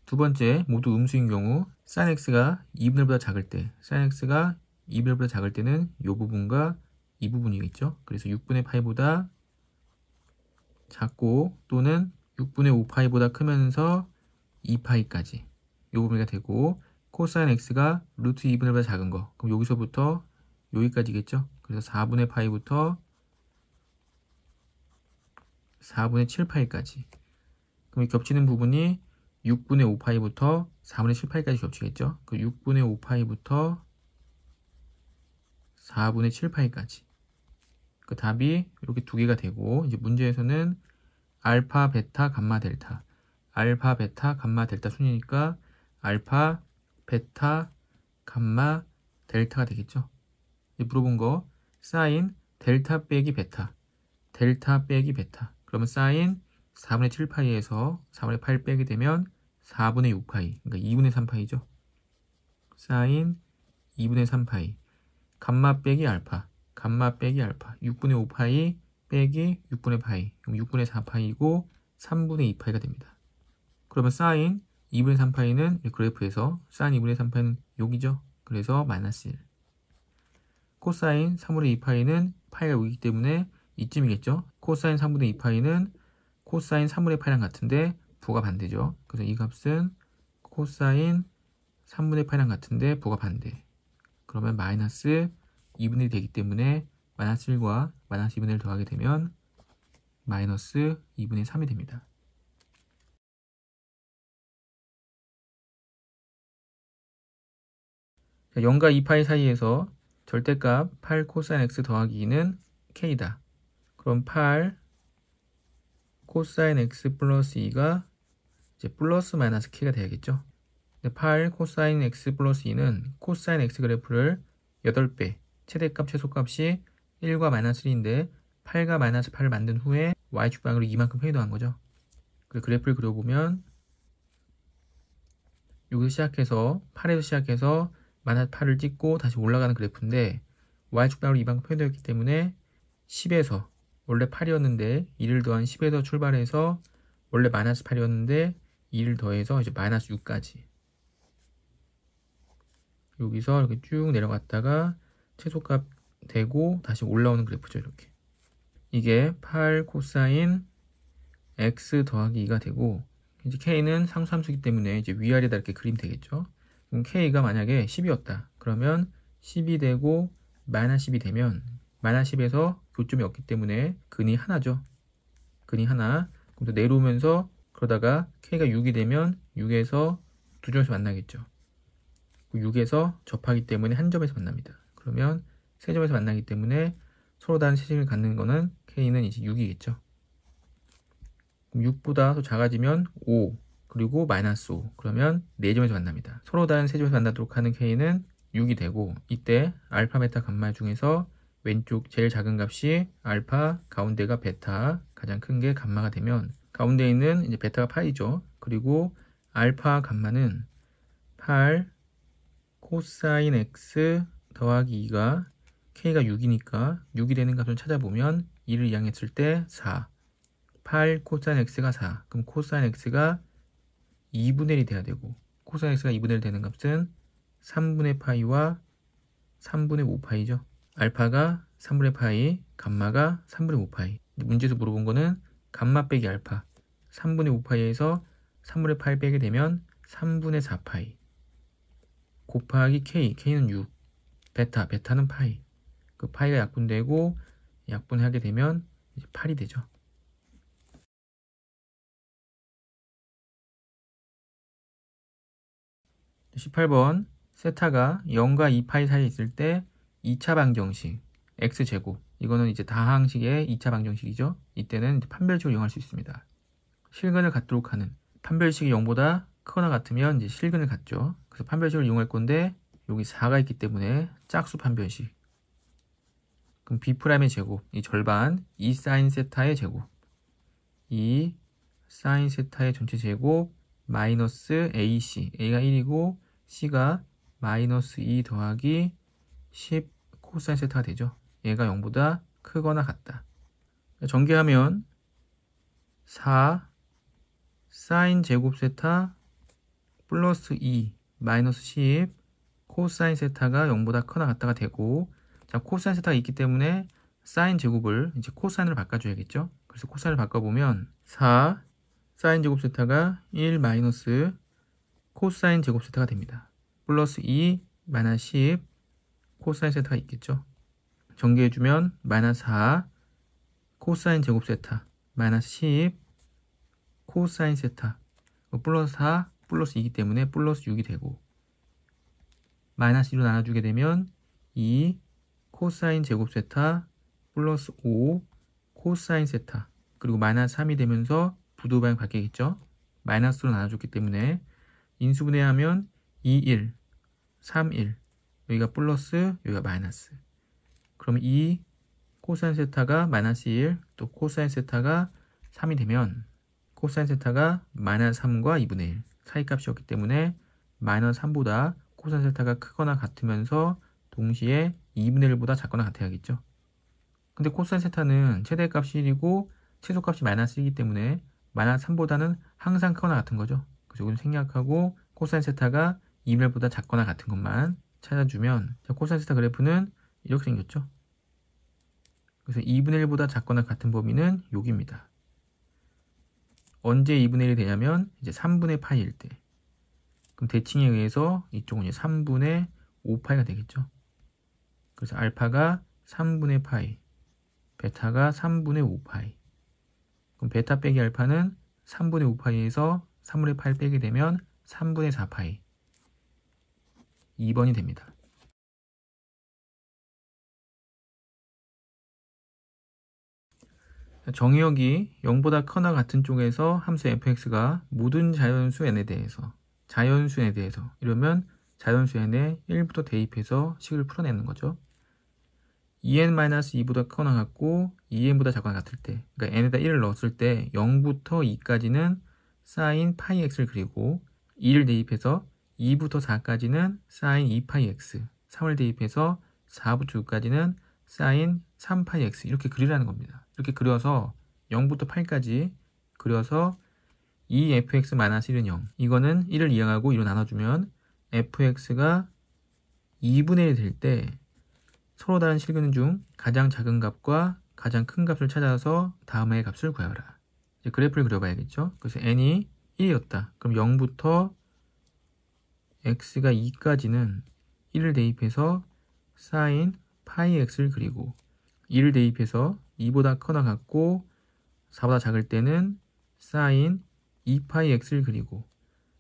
두 번째, 모두 음수인 경우 sin x가 2분의 1보다 작을 때 sin x가 2분의 1보다 작을 때는 이 부분과 이 부분이겠죠. 그래서 6분의 파이보다 작고 또는 6분의 5파이보다 크면서 2파이까지 이 부분이 되고 코사인 x가 루트 2분의 1보다 작은 거 그럼 여기서부터 여기까지겠죠. 그래서 4분의 파이부터 4분의 7파이까지 그럼 이 겹치는 부분이 6분의 5파이부터 4분의 7파이까지 겹치겠죠. 그 6분의 5파이부터 4분의 7파이까지 그 답이 이렇게 두 개가 되고 이제 문제에서는 알파, 베타, 감마, 델타 알파, 베타, 감마, 델타 순이니까 알파, 베타, 감마, 델타가 되겠죠. 물어본 거 사인 델타 빼기 베타 델타 빼기 베타 그러면 사인 4분의 7파이에서 4분의 8 빼게 되면 4분의 6파이 그러니까 2분의 3파이죠. 사인 2분의 3파이 감마 빼기 알파 감마 빼기 알파 6분의 5파이 빼기 6분의 파이 그럼 6분의 4파이고 3분의 2파이가 됩니다. 그러면 사인 2분의 3파이는 그래프에서 사인 2분의 3파이는 여기죠. 그래서 마이너스 1 코사인 3분의 2파이는 파이가 여기기 때문에 이쯤이겠죠. 코사인 3분의 2파이는 코사인 3분의 파이랑 같은데 부가 반대죠. 그래서 이 값은 코사인 3분의 파이랑 같은데 부가 반대. 그러면 마이너스 2분의 1이 되기 때문에 마이너스 1과 마이너스 2분의 1 더하게 되면 마이너스 2분의 3이 됩니다. 자, 0과 2파이 사이에서 절대값 8 코사인 x 더하기 2는 k다. 그럼 8 코사인 x 플러스 2가 이제 플러스 마이너스 k가 돼야겠죠. 8 코사인 x 플러스 2는 코사인 x 그래프를 8배 최대값 최소값이 1과 마이너스 1인데 8과 마이너스 8을 만든 후에 y축방으로 이만큼 회동한 거죠. 그 그래프를 그려보면 여기서 시작해서 8에서 시작해서 마이너스 8을 찍고 다시 올라가는 그래프인데 y축방으로 이만큼 회동했기 때문에 10에서 원래 8이었는데 2를 더한 10에서 출발해서 원래 마이너스 8이었는데 2를 더해서 이제 마이너스 6까지 여기서 이렇게 쭉 내려갔다가 최소값 되고 다시 올라오는 그래프죠. 이렇게 이게 8 코사인 x 더하기 2가 되고 이제 k는 상수함수이기 때문에 이제 위아래다 이렇게 그리면 되겠죠. 그럼 k가 만약에 10이었다. 그러면 10이 되고 마이너스 10이 되면 마이너스 10에서 교점이 없기 때문에 근이 하나죠. 근이 하나. 그럼 또 내려오면서 그러다가 k가 6이 되면 6에서 두 점에서 만나겠죠. 6에서 접하기 때문에 한 점에서 만납니다. 그러면 세 점에서 만나기 때문에 서로 다른 세직을 갖는 거는 K는 이제 6이겠죠. 6보다 더 작아지면 5, 그리고 마이너스 5. 그러면 4점에서 만납니다. 서로 다른 세점에서 만나도록 하는 K는 6이 되고, 이때 알파, 베타, 감마 중에서 왼쪽 제일 작은 값이 알파, 가운데가 베타, 가장 큰 게 감마가 되면 가운데 있는 이제 베타가 파이죠. 그리고 알파, 감마는 8 코사인 x 더하기 2가 K가 6이니까 6이 되는 값을 찾아보면 2를 이항했을 때 4. 8 코사인 x가 4. 그럼 코사인 x가 2분의 1이 돼야 되고, 코사인 x가 2분의 1 되는 값은 3분의 파이와 3분의 5파이죠. 알파가 3분의 파이, 감마가 3분의 5파이. 문제에서 물어본 거는 감마 빼기 알파 3분의 5파이에서 3분의 8 빼게 되면 3분의 4파이 곱하기 K, K는 6, 베타, 베타는 파이. 그 파이가 약분되고 약분하게 되면 이제 8이 되죠. 18번 세타가 0과 2파이 사이에 있을 때 2차 방정식 x제곱, 이거는 이제 다항식의 2차 방정식이죠. 이때는 판별식을 이용할 수 있습니다. 실근을 갖도록 하는, 판별식이 0보다 크거나 같으면 이제 실근을 갖죠. 그래서 판별식을 이용할 건데 여기 4가 있기 때문에 짝수 판별식. 그럼 B'의 제곱, 이 절반 2 사인 세타의 제곱, 2 사인 세타의 전체 제곱 마이너스 AC, A가 1이고 C가 마이너스 2 더하기 10 코사인 세타가 되죠. 얘가 0보다 크거나 같다. 전개하면 4 사인 제곱 세타 플러스 2 마이너스 10 코사인 세타가 0보다 크거나 같다가 되고, 자, 코사인 세타가 있기 때문에 사인 제곱을 이제 코사인으로 바꿔줘야겠죠. 그래서 코사인을 바꿔보면 4 사인 제곱 세타가 1 마이너스 코사인 제곱 세타가 됩니다. 플러스 2 마이너스 10 코사인 세타가 있겠죠. 전개해주면 마이너스 4 코사인 제곱 세타 마이너스 10 코사인 세타 플러스 4 플러스 2이기 때문에 플러스 6이 되고, 마이너스 2로 나눠주게 되면 2 코사인 제곱 세타 플러스 5 코사인 세타, 그리고 마이너스 3이 되면서 부도 방향 바뀌겠죠. 마이너스로 나눠줬기 때문에 인수분해하면 2, 1, 3, 1, 여기가 플러스, 여기가 마이너스. 그럼 2 코사인 세타가 마이너스 1, 또 코사인 세타가 3이 되면 코사인 세타가 마이너스 3과 2분의 1 사이값이었기 때문에 마이너스 3보다 코사인 세타가 크거나 같으면서 동시에 2분의 1보다 작거나 같아야겠죠. 근데 코사인 세타는 최대값이 1이고 최소값이 마이너스 1이기 때문에 마이너스 3보다는 항상 크거나 같은 거죠. 그래서 이건 생략하고 코사인 세타가 2분의 1보다 작거나 같은 것만 찾아주면, 자, 코사인 세타 그래프는 이렇게 생겼죠. 그래서 2분의 1보다 작거나 같은 범위는 여기입니다. 언제 2분의 1이 되냐면 이제 3분의 파이일 때. 그럼 대칭에 의해서 이쪽은 이제 3분의 5파이가 되겠죠. 그래서 알파가 3분의 파이, 베타가 3분의 5파이. 그럼 베타 빼기 알파는 3분의 5파이에서 3분의 8 빼게 되면 3분의 4파이. 2번이 됩니다. 정의역이 0보다 크거나 같은 쪽에서 함수 fx가 모든 자연수 n에 대해서 이러면 자연수 n에 1부터 대입해서 식을 풀어내는 거죠. 2n-2보다 크거나 같고 2n보다 작거나 같을 때, 그러니까 n에다 1을 넣었을 때 0부터 2까지는 사인 파이 x를 그리고 2를 대입해서 2부터 4까지는 사인 2파이 x, 3을 대입해서 4부터 6까지는 사인 3파이 x, 이렇게 그리라는 겁니다. 이렇게 그려서 0부터 8까지 그려서 2fx-1은 0, 이거는 1을 이항하고 2로 나눠주면 fx가 2분의 1이 될 때 서로 다른 실근 중 가장 작은 값과 가장 큰 값을 찾아서 다음의 값을 구하라. 이제 그래프를 그려봐야겠죠. 그래서 n이 1이었다. 그럼 0부터 x가 2까지는 1을 대입해서 사인 파이 x를 그리고 2를 대입해서 2보다 크거나 같고 4보다 작을 때는 사인 2파이 x를 그리고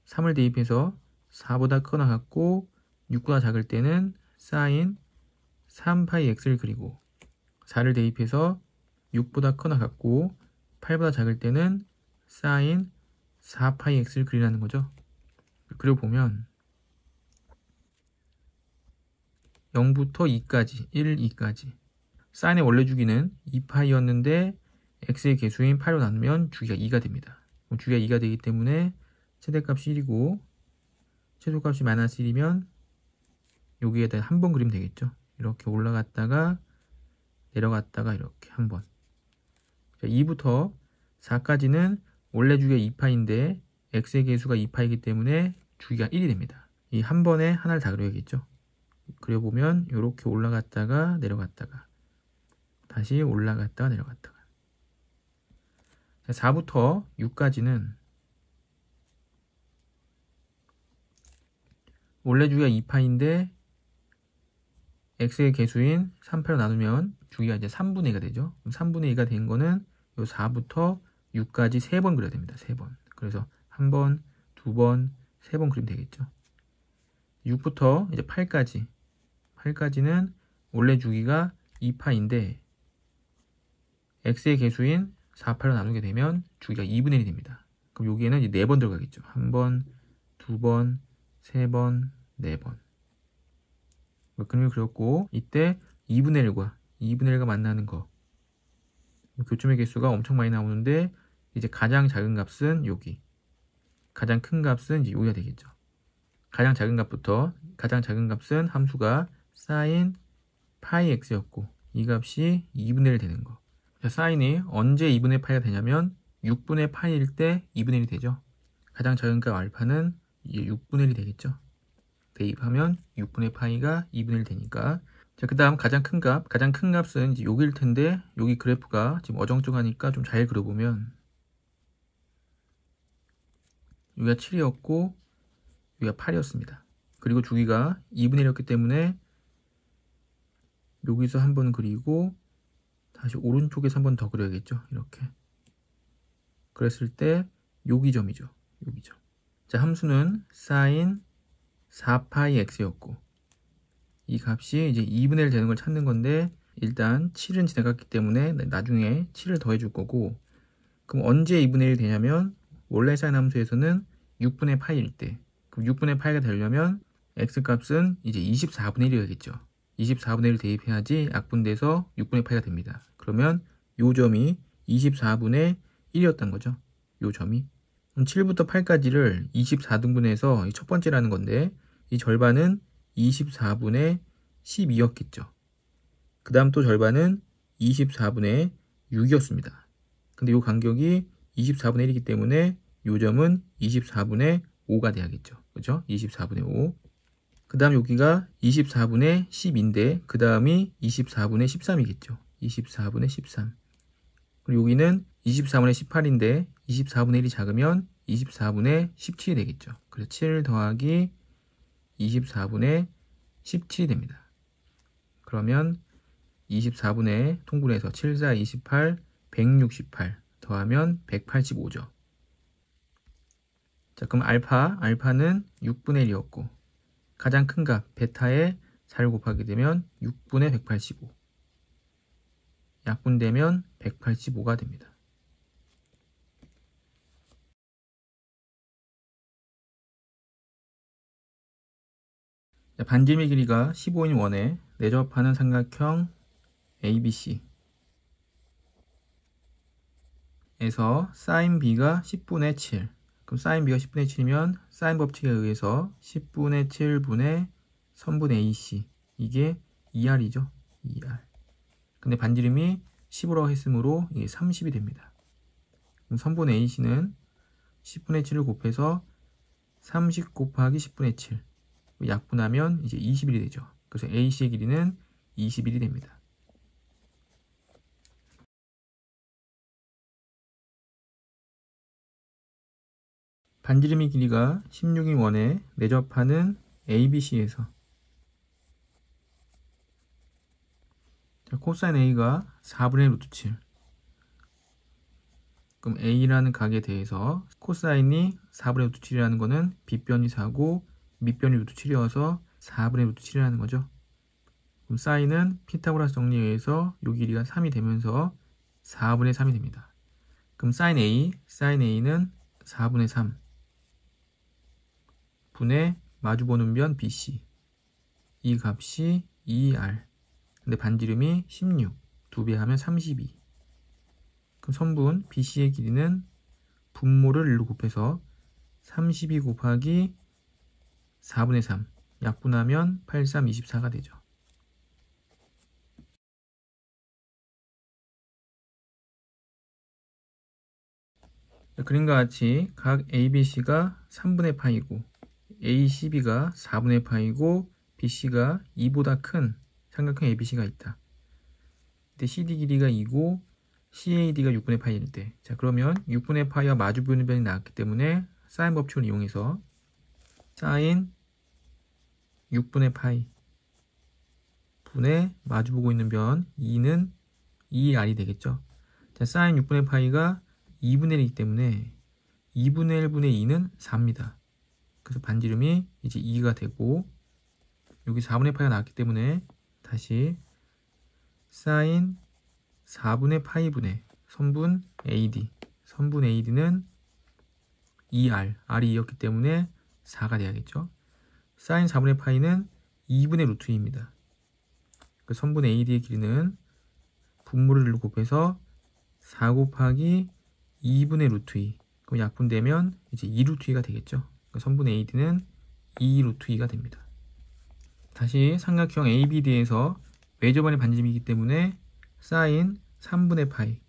3을 대입해서 4보다 크거나 같고 6보다 작을 때는 사인 3파이 x를 그리고 4를 대입해서 6보다 크거나 같고 8보다 작을 때는 사인 4파이 x를 그리라는 거죠. 그려보면 0부터 2까지 1, 2까지 사인의 원래 주기는 2파이였는데 x의 개수인 8로 나누면 주기가 2가 됩니다. 주기가 2가 되기 때문에 최대값이 1이고 최소값이 마이너스 1이면 여기에다 한 번 그리면 되겠죠. 이렇게 올라갔다가 내려갔다가 이렇게 한 번. 2부터 4까지는 원래 주기가 2파인데 x의 개수가 2파이기 때문에 주기가 1이 됩니다. 이 한 번에 하나를 다 그려야겠죠. 그려보면 이렇게 올라갔다가 내려갔다가 다시 올라갔다가 내려갔다가 4부터 6까지는 원래 주기가 2파인데 x의 개수인 3파로 나누면 주기가 이제 3분의 2가 되죠. 3분의 2가 된 거는 요 4부터 6까지 3번 그려야 됩니다. 3번. 그래서 한 번, 두 번, 3번 그리면 되겠죠. 6부터 이제 8까지는 원래 주기가 2파인데 x의 개수인 4파로 나누게 되면 주기가 2분의 1이 됩니다. 그럼 여기에는 이제 4번 들어가겠죠. 한 번, 두 번, 3번, 4번. 그림을 그렸고 이때 2분의 1과 만나는 거 교점의 개수가 엄청 많이 나오는데 이제 가장 작은 값은 여기 가장 큰 값은 이제 여기가 되겠죠. 가장 작은 값부터 가장 작은 값은 함수가 사인 파이 x였고 이 값이 2분의 1 되는 거. 사인이 언제 2분의 파이가 되냐면 6분의 파이일 때 2분의 1이 되죠. 가장 작은 값 알파는 이제 6분의 1이 되겠죠. 대입하면 6분의 파이가 2분의 1 되니까. 자, 그 다음 가장 큰 값은 이제 여기일 텐데 여기 그래프가 지금 어정쩡하니까 좀 잘 그려보면 여기가 7이었고 여기가 8이었습니다. 그리고 주기가 2분의 1이었기 때문에 여기서 한 번 그리고 다시 오른쪽에서 한 번 더 그려야겠죠. 이렇게 그랬을 때 여기 점이죠. 여기 점. 자, 함수는 사인 4파이 x였고 이 값이 이제 2분의 1 되는 걸 찾는 건데 일단 7은 지나갔기 때문에 나중에 7을 더해 줄 거고 그럼 언제 2분의 1 되냐면 원래 사인 함수에서는 6분의 파이일 때 그럼 6분의 파이가 되려면 x값은 이제 24분의 1이어야겠죠. 24분의 1 대입해야지 약분돼서 6분의 파이가 됩니다. 그러면 요 점이 24분의 1이었던 거죠. 요 점이. 그럼 7부터 8까지를 24등분해서 첫 번째라는 건데 이 절반은 24분의 12였겠죠. 그 다음 또 절반은 24분의 6이었습니다. 근데 이 간격이 24분의 1이기 때문에 이 점은 24분의 5가 돼야겠죠. 그죠? 24분의 5. 그 다음 여기가 24분의 10인데 그 다음이 24분의 13이겠죠. 24분의 13. 그리고 여기는 24분의 18인데 24분의 1이 작으면 24분의 17이 되겠죠. 그래서 7 더하기 24분의 17이 됩니다. 그러면 24분의 통분해서 7, 4, 28, 168 더하면 185죠. 자, 그럼 알파는 6분의 1이었고 가장 큰 값 베타에 4를 곱하게 되면 6분의 185 약분되면 185가 됩니다. 자, 반지름의 길이가 15인 원에 내접하는 삼각형 ABC 에서 sin b가 10분의 7 그럼 sin b가 10분의 7이면 sin 법칙에 의해서 10분의 7분의 선분의 AC 이게 2R이죠. 2R. 근데 반지름이 15라고 했으므로 이게 30이 됩니다. 그럼 선분의 AC는 10분의 7을 곱해서 30 곱하기 10분의 7 약분하면 이제 21이 되죠. 그래서 AC의 길이는 21이 됩니다. 반지름의 길이가 16인 원에 내접하는 ABC에서 코사인 A가 4분의 루트 7 그럼 A라는 각에 대해서 코사인이 4분의 루트 7이라는 거는 빗변이 4고 밑변이 루트 7이어서 4분의 루트 7을 하는 거죠. 그럼 사인은 피타고라스 정리에 의해서 요 길이가 3이 되면서 4분의 3이 됩니다. 그럼 사인 A는 4분의 3 분의 마주보는 변 BC, 이 값이 2R, 근데 반지름이 16, 2배 하면 32. 그럼 선분 BC의 길이는 분모를 1로 곱해서 32 곱하기 4분의 3, 약분하면 83, 24가 되죠. 그림과 같이 각 ABC가 3분의 파이고 ACB가 4분의 파이고 BC가 2보다 큰 삼각형 ABC가 있다. 근데 CD 길이가 2고 CAD가 6분의 파이일 때, 자 그러면 6분의 파이와 마주보는 변이 나왔기 때문에 사인 법칙을 이용해서 사인 6분의 파이 분의 마주보고 있는 변 2는 2R이 되겠죠. 자, 사인 6분의 파이가 2분의 1이기 때문에 2분의 1분의 2는 4입니다. 그래서 반지름이 이제 2가 되고, 여기 4분의 파이가 나왔기 때문에 다시 사인 4분의 파이 분의 선분 AD, 선분 AD는 2R, R이 2였기 때문에 4가 돼야겠죠. 사인 4분의 파이는 2분의 루트 2입니다. 그 선분 AD의 길이는 분모를 1로 곱해서 4 곱하기 2분의 루트 2, 그럼 약분되면 이제 2 루트 2가 되겠죠. 그 선분 AD는 2 루트 2가 됩니다. 다시 삼각형 ABD에서 외접원의 반지름이기 때문에 사인 3분의 파이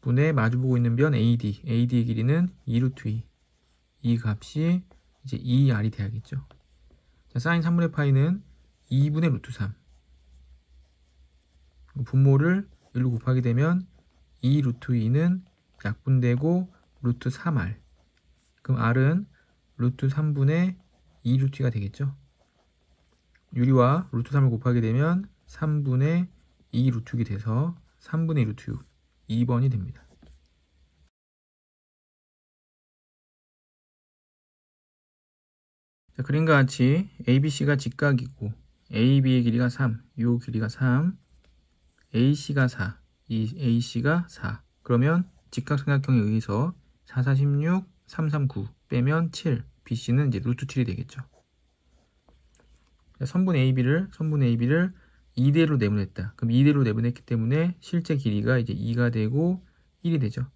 분의 마주보고 있는 변 AD의 길이는 2 루트 2, 이 값이 이제 2R이 돼야겠죠. 자, 사인 3분의 파이는 2분의 루트 3, 분모를 1로 곱하게 되면 2 루트 2는 약분되고 루트 3R, 그럼 R은 루트 3분의 2 루트 2가 되겠죠. 유리와 루트 3을 곱하게 되면 3분의 2 루트 6이 돼서 3분의 2 루트 6, 2번이 됩니다. 자, 그림과 같이 ABC가 직각이고 AB의 길이가 3, 요 길이가 3, AC가 4, 이 AC가 4. 그러면 직각삼각형에 의해서 4, 4, 16, 3, 3, 9 빼면 7, BC는 이제 루트 7이 되겠죠. 선분 AB를 2대로 내분했다. 그럼 2대로 내분했기 때문에 실제 길이가 이제 2가 되고 1이 되죠.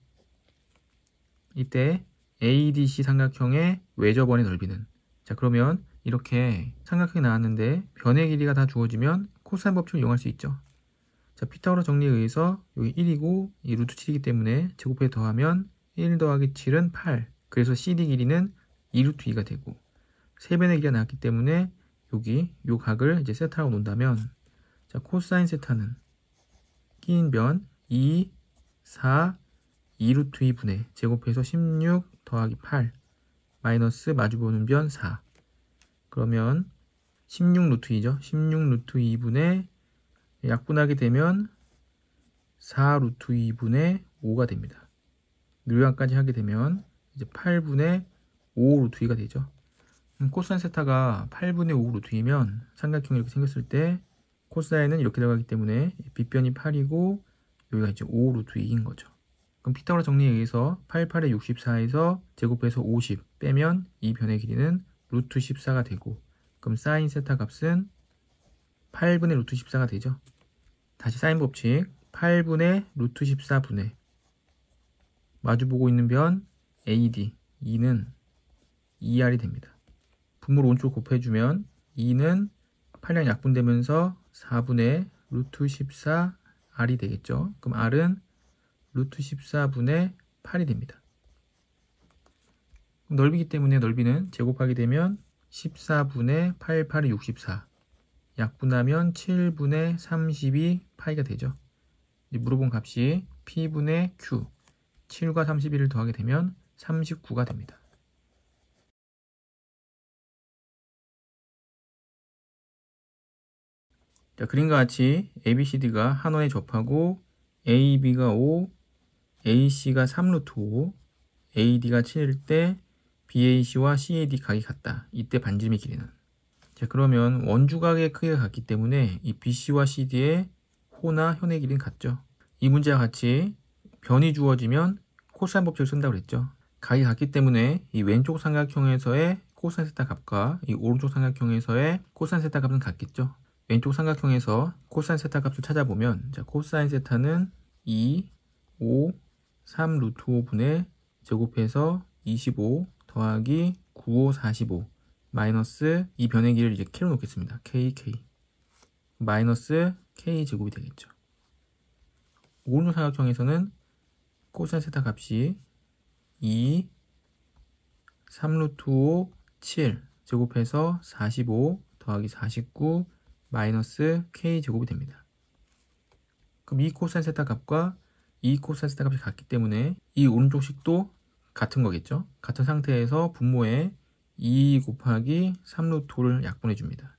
이때 ADC 삼각형의 외접원의 넓이는, 자 그러면 이렇게 삼각형이 나왔는데 변의 길이가 다 주어지면 코사인 법칙을 이용할 수 있죠. 자, 피타고라스 정리에 의해서 여기 1이고 이 루트 7이기 때문에 제곱해 더하면 1 더하기 7은 8. 그래서 CD 길이는 2 루트 2가 되고, 세변의 길이가 나왔기 때문에 여기 요 각을 이제 세타라고 놓는다면, 자 코사인 세타는 끼인 변 2, 4, 2 루트 2분의 제곱해서 16 더하기 8 마이너스 마주보는 변 4. 그러면 16 루트 2죠. 16 루트 2분의 약분하게 되면 4 루트 2분의 5가 됩니다. 늘요약까지 하게 되면 이제 8분의 5 루트 2가 되죠. 코사인 세타가 8분의 5 루트 2면 삼각형이 이렇게 생겼을 때 코사인은 이렇게 들어가기 때문에 빗변이 8이고 여기가 이제 5 루트 2인 거죠. 그럼 피타고라스 정리에 의해서 8, 8에 64에서 제곱해서 50 빼면 이 변의 길이는 루트 14가 되고, 그럼 사인 세타 값은 8분의 루트 14가 되죠. 다시 사인 법칙 8분의 루트 14분의 마주보고 있는 변 AD 2는 2R이 됩니다. 분모를 오른쪽으로 곱해주면 2는 8량 약분되면서 4분의 루트 14R이 되겠죠. 그럼 R은 루트 14분의 8이 됩니다. 넓이기 때문에 넓이는 제곱하게 되면 14분의 8, 8이 64, 약분하면 7분의 32 파이가 되죠. 이제 물어본 값이 P분의 Q, 7과 31을 더하게 되면 39가 됩니다. 자, 그림과 같이 ABCD가 한 원에 접하고 AB가 5, AC가 3루트 5, AD가 7일 때 BAC와 CAD 각이 같다. 이때 반지름의 길이는. 자, 그러면 원주각의 크기가 같기 때문에 이 BC와 CD의 호나 현의 길이는 같죠. 이 문제와 같이 변이 주어지면 코사인 법칙을 쓴다고 그랬죠. 각이 같기 때문에 이 왼쪽 삼각형에서의 코사인 세타 값과 이 오른쪽 삼각형에서의 코사인 세타 값은 같겠죠. 왼쪽 삼각형에서 코사인 세타 값을 찾아보면, 자, 코사인 세타는 2, 5, 3 루트 5분의 제곱해서 25 더하기 9, 5, 45 마이너스 이 변의 길이를 이제 K로 놓겠습니다. KK 마이너스 K 제곱이 되겠죠. 오른쪽 삼각형에서는 코사인 세타 값이 2, 3 루트 5, 7 제곱해서 45 더하기 49 마이너스 K 제곱이 됩니다. 그럼 이 코사인 세타 값과 이 코사인 세타 값이 같기 때문에 이 오른쪽 식도 같은 거겠죠. 같은 상태에서 분모에 2 곱하기 3 루트 5를 약분해 줍니다.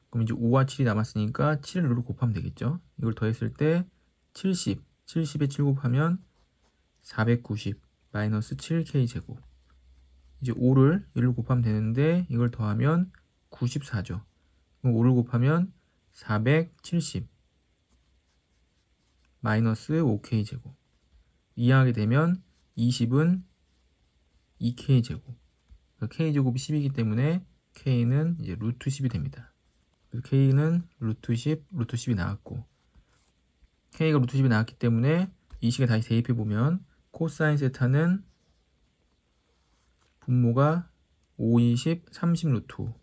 그럼 이제 5와 7이 남았으니까 7을 곱하면 되겠죠. 이걸 더했을 때 70, 70에 7 곱하면 490 마이너스 7K 제곱. 이제 5를 1로 곱하면 되는데 이걸 더하면 94죠. 그럼 5를 곱하면 470 마이너스 5K 제곱. 이항하게 되면 20은 2K 제곱. K 제곱이 10이기 때문에 K는 이제 루트 10이 됩니다. K는 루트 10, 루트 10이 나왔고, K가 루트 10이 나왔기 때문에 이 식에 다시 대입해 보면 코사인 세타는 분모가 5, 20, 30 루트 5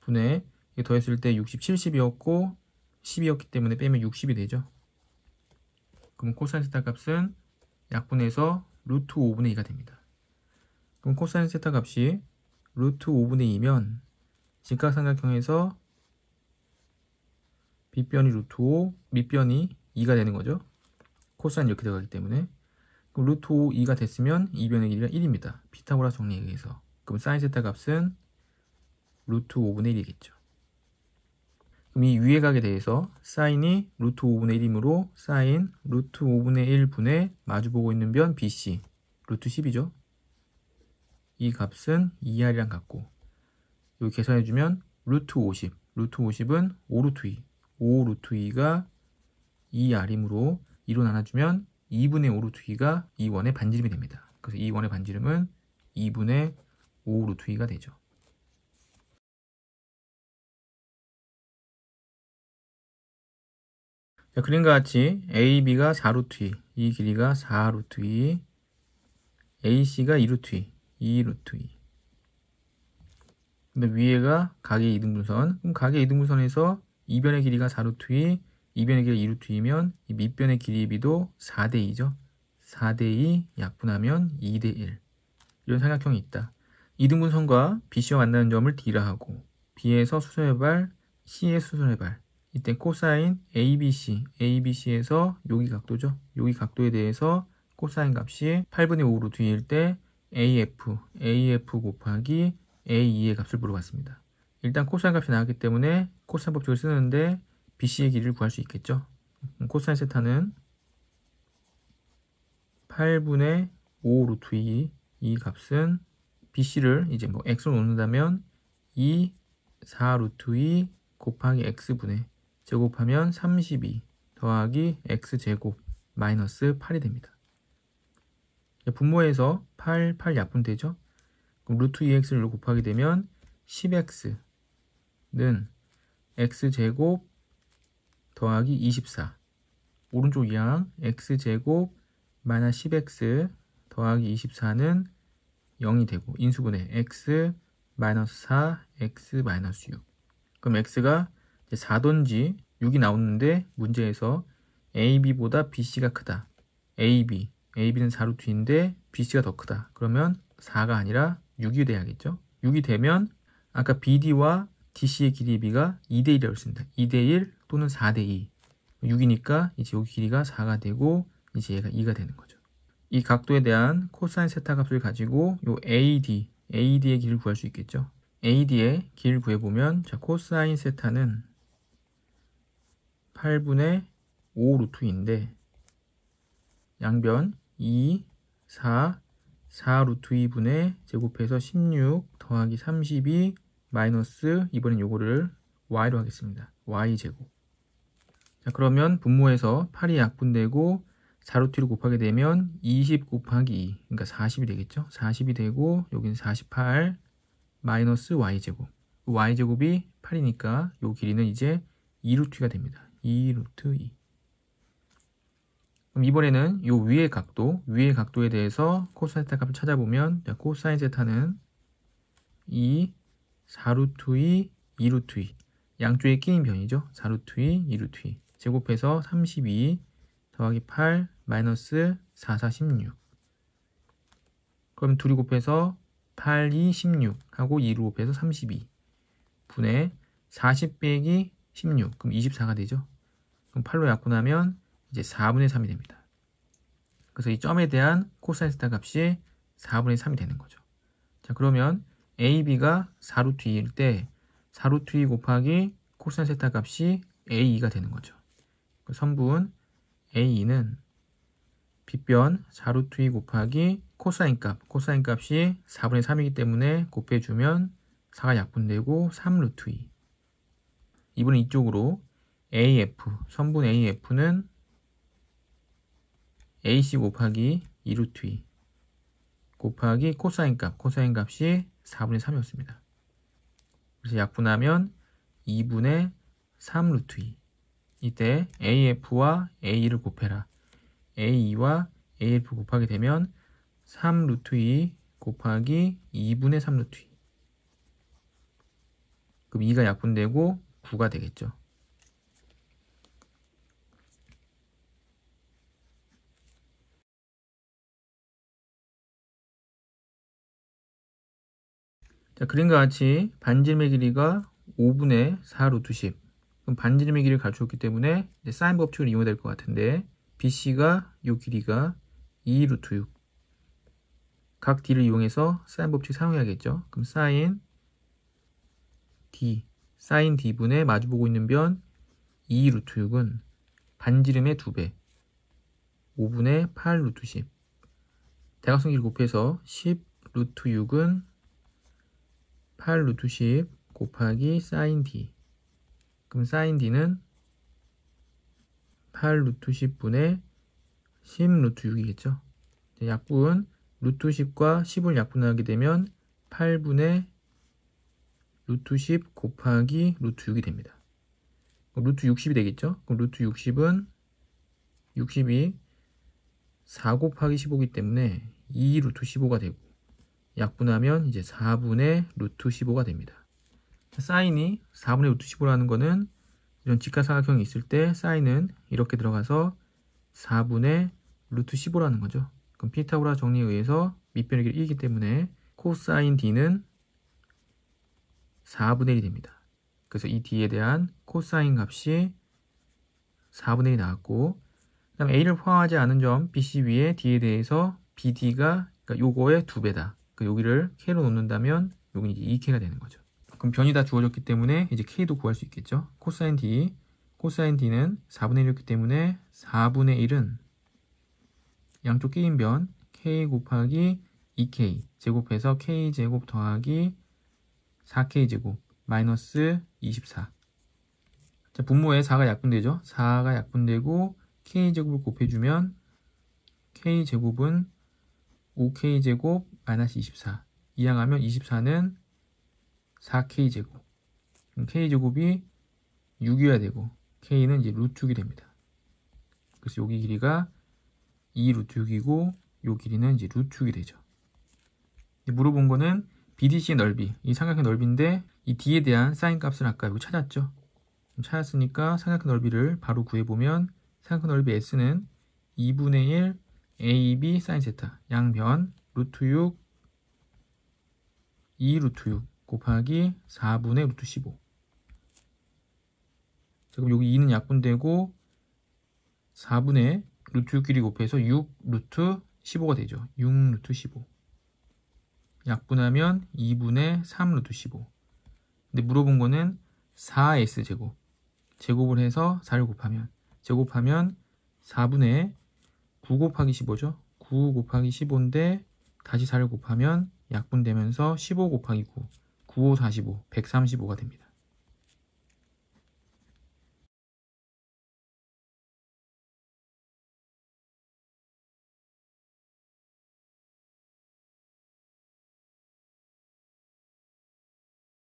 분의 이게 더했을 때 60, 70이었고 10이었기 때문에 빼면 60이 되죠. 그럼 코사인 세타 값은 약분해서 루트 5분의 2가 됩니다. 그럼 코사인 세타 값이 루트 5분의 2면 직각삼각형에서 빗변이 루트 5, 밑변이 2가 되는 거죠. 코사인 이렇게 들어가기 때문에. 그럼 루트 5, 2가 됐으면 이 변의 길이가 1입니다. 피타고라스 정리에 의해서. 그럼 사인 세타 값은 루트 5분의 1이겠죠. 그럼 이 위의 각에 대해서 사인이 루트 5분의 1이므로 사인 루트 5분의 1분의 마주보고 있는 변 BC 루트 10이죠. 이 값은 2R이랑 같고, 여기 계산해주면 루트 50, 루트 50은 5 루트 2, 5 루트 2가 2R이므로 2로 나눠주면 2분의 5 루트 2가 이 원의 반지름이 됩니다. 그래서 이 원의 반지름은 2분의 5 루트 2가 되죠. 자, 그림과 같이 AB가 4 루트 2, 이 길이가 4 루트 2, AC가 2 루트 2, 2 루트 2. 근데 위에가 각의 이등분선. 그럼 각의 이등분선에서 이 변의 길이가 4 루트 2, 이 변의 길이가 2 루트 2면 이 밑변의 길이비도 4대 2죠. 4대 2 약분하면 2대 1. 이런 삼각형이 있다. 이등분선과 BC와 만나는 점을 D라 하고, B에서 수선해발, C의 수선해발. 이때 코사인 ABC, ABC에서 여기 각도죠. 여기 각도에 대해서 코사인 값이 8분의 5 루트 2일 때 AF 곱하기 A2의 값을 물어봤습니다. 일단 코사인 값이 나왔기 때문에 코사인 법칙을 쓰는데 BC의 길이를 구할 수 있겠죠. 코사인 세타는 8분의 5 루트 2, 이 값은 BC를 이제 뭐 X로 놓는다면 2, 4 루트 2 곱하기 X분의 제곱하면 32 더하기 X제곱 마이너스 8이 됩니다. 분모에서 8 약분되죠. 그럼 루트 2x를 곱하게 되면 10x는 x제곱 더하기 24. 오른쪽 이항 x제곱 마이너스 10x 더하기 24는 0이 되고, 인수분해 x 마이너스 4, x 마이너스 6. 그럼 x가 4던지 6이 나오는데 문제에서 AB보다 BC가 크다. AB는 4 루트 2인데 BC가 더 크다. 그러면 4가 아니라 6이 돼야겠죠. 6이 되면 아까 BD와 DC의 길이 비가 2대 1이라고 했습니다. 2대 1 또는 4대 2. 6이니까 이제 여기 길이가 4가 되고 이제 얘가 2가 되는 거죠. 이 각도에 대한 코사인 세타 값을 가지고 요 AD의 길이를 구할 수 있겠죠. AD의 길이를 구해보면, 자, 코사인 세타는 8분의 5 루트인데 양변 2, 4, 4 루트 2분의 제곱해서 16 더하기 32 마이너스 이번엔 요거를 y로 하겠습니다. y제곱. 자, 그러면 분모에서 8이 약분되고 4 루트 1을 곱하게 되면 20 곱하기 2, 그러니까 40이 되겠죠. 40이 되고 여기는 48 마이너스 y제곱. y제곱이 8이니까 요 길이는 이제 2 루트 2가 됩니다. 2 루트 2. 그럼 이번에는 요 위의 각도에 대해서 코사인 세타 값을 찾아보면, 자, 코사인 세타는 2, 4 루트 2, 2 루트 2. 양쪽에 끼인 변이죠. 4 루트 2, 2 루트 2. 제곱해서 32 더하기 8 마이너스 4, 4, 16. 그럼 둘이 곱해서 8, 2, 16 하고 2로 곱해서 32 분의 40 빼기 16. 그럼 24가 되죠. 그럼 8로 약분하면 이제 4분의 3이 됩니다. 그래서 이 점에 대한 코사인 세타 값이 4분의 3이 되는 거죠. 자, 그러면 AB가 4 루트 2일 때 4 루트 2 곱하기 코사인 세타 값이 A2가 되는 거죠. 선분 A2는 빗변 4 루트 2 곱하기 코사인 값이 4분의 3이기 때문에 곱해주면 4가 약분되고 3 루트 2. 이번엔 이쪽으로 AF, 선분 AF는 AC 곱하기 2 루트 2 곱하기 코사인 값이 4분의 3이었습니다. 그래서 약분하면 2분의 3 루트 2. 이때 AF와 AE를 곱해라. AE와 AF 곱하게 되면 3 루트 2 곱하기 2분의 3 루트 2. 그럼 2가 약분되고 9가 되겠죠. 자, 그림과 같이 반지름의 길이가 5분의 4 루트 10. 그럼 반지름의 길이를 갖추었기 때문에 이제 사인 법칙을 이용해야 될 것 같은데, BC가 이 길이가 2 루트 6. 각 D를 이용해서 사인 법칙 사용해야겠죠. 그럼 사인 D분의 마주보고 있는 변 2 루트 6은 반지름의 2배 5분의 8 루트 10. 대각선 길이 곱해서 10 루트 6은 8 루트 10 곱하기 사인 D. 그럼 사인 D는 8 루트 10분의 10 루트 6이겠죠. 약분 루트 10과 10을 약분하게 되면 8분의 루트 10 곱하기 루트 6이 됩니다. 루트 60이 되겠죠. 그럼 루트 60은 60이 4 곱하기 15이기 때문에 2 루트 15가 되고, 약분하면 이제 4분의 루트 15가 됩니다. 사인이 4분의 루트 15라는 거는 이런 직각삼각형이 있을 때 사인은 이렇게 들어가서 4분의 루트 15라는 거죠. 그럼 피타고라 정리에 의해서 밑변의 길이 1이기 때문에 코사인 D는 4분의 1이 됩니다. 그래서 이 D에 대한 코사인 값이 4분의 1이 나왔고, 그 다음 A를 포함하지 않은 점 BC 위에 D에 대해서 BD가 그러니까 요거의 2배다. 여기를 K로 놓는다면 여기는 이제 2K가 되는 거죠. 그럼 변이 다 주어졌기 때문에 이제 K도 구할 수 있겠죠. 코사인 D는 4분의 1이었기 때문에 4분의 1은 양쪽 끼인 변 K 곱하기 2K 제곱해서 K제곱 더하기 4K제곱 마이너스 24. 자, 분모에 4가 약분되죠. 4가 약분되고 K제곱을 곱해주면 K제곱은 5K제곱 마이너스 24. 이항하면 24는 4K제곱. 그럼 K제곱이 6이어야 되고 K는 이제 루트 6이 됩니다. 그래서 여기 길이가 2 루트 6이고 요 길이는 이제 루트 6이 되죠. 물어본 거는 BDC의 넓이, 이 삼각형 넓이인데 이 D에 대한 사인 값을 아까 여기 찾았죠. 찾았으니까 삼각형 넓이를 바로 구해보면 삼각형 넓이 S는 2분의 1 AB 사인 세타 양변 루트 6 2 루트 6 곱하기 4분의 루트 15. 그럼 여기 2는 약분되고 4분의 루트 6 길이 곱해서 6 루트 15가 되죠. 6 루트 15. 약분하면 2분의 3 루트 15. 근데 물어본 거는 4S 제곱. 제곱을 해서 4를 곱하면 4분의 9 곱하기 15죠. 9 곱하기 15인데 다시 4를 곱하면 약분되면서 15 곱하기 9, 9, 5, 45, 135가 됩니다.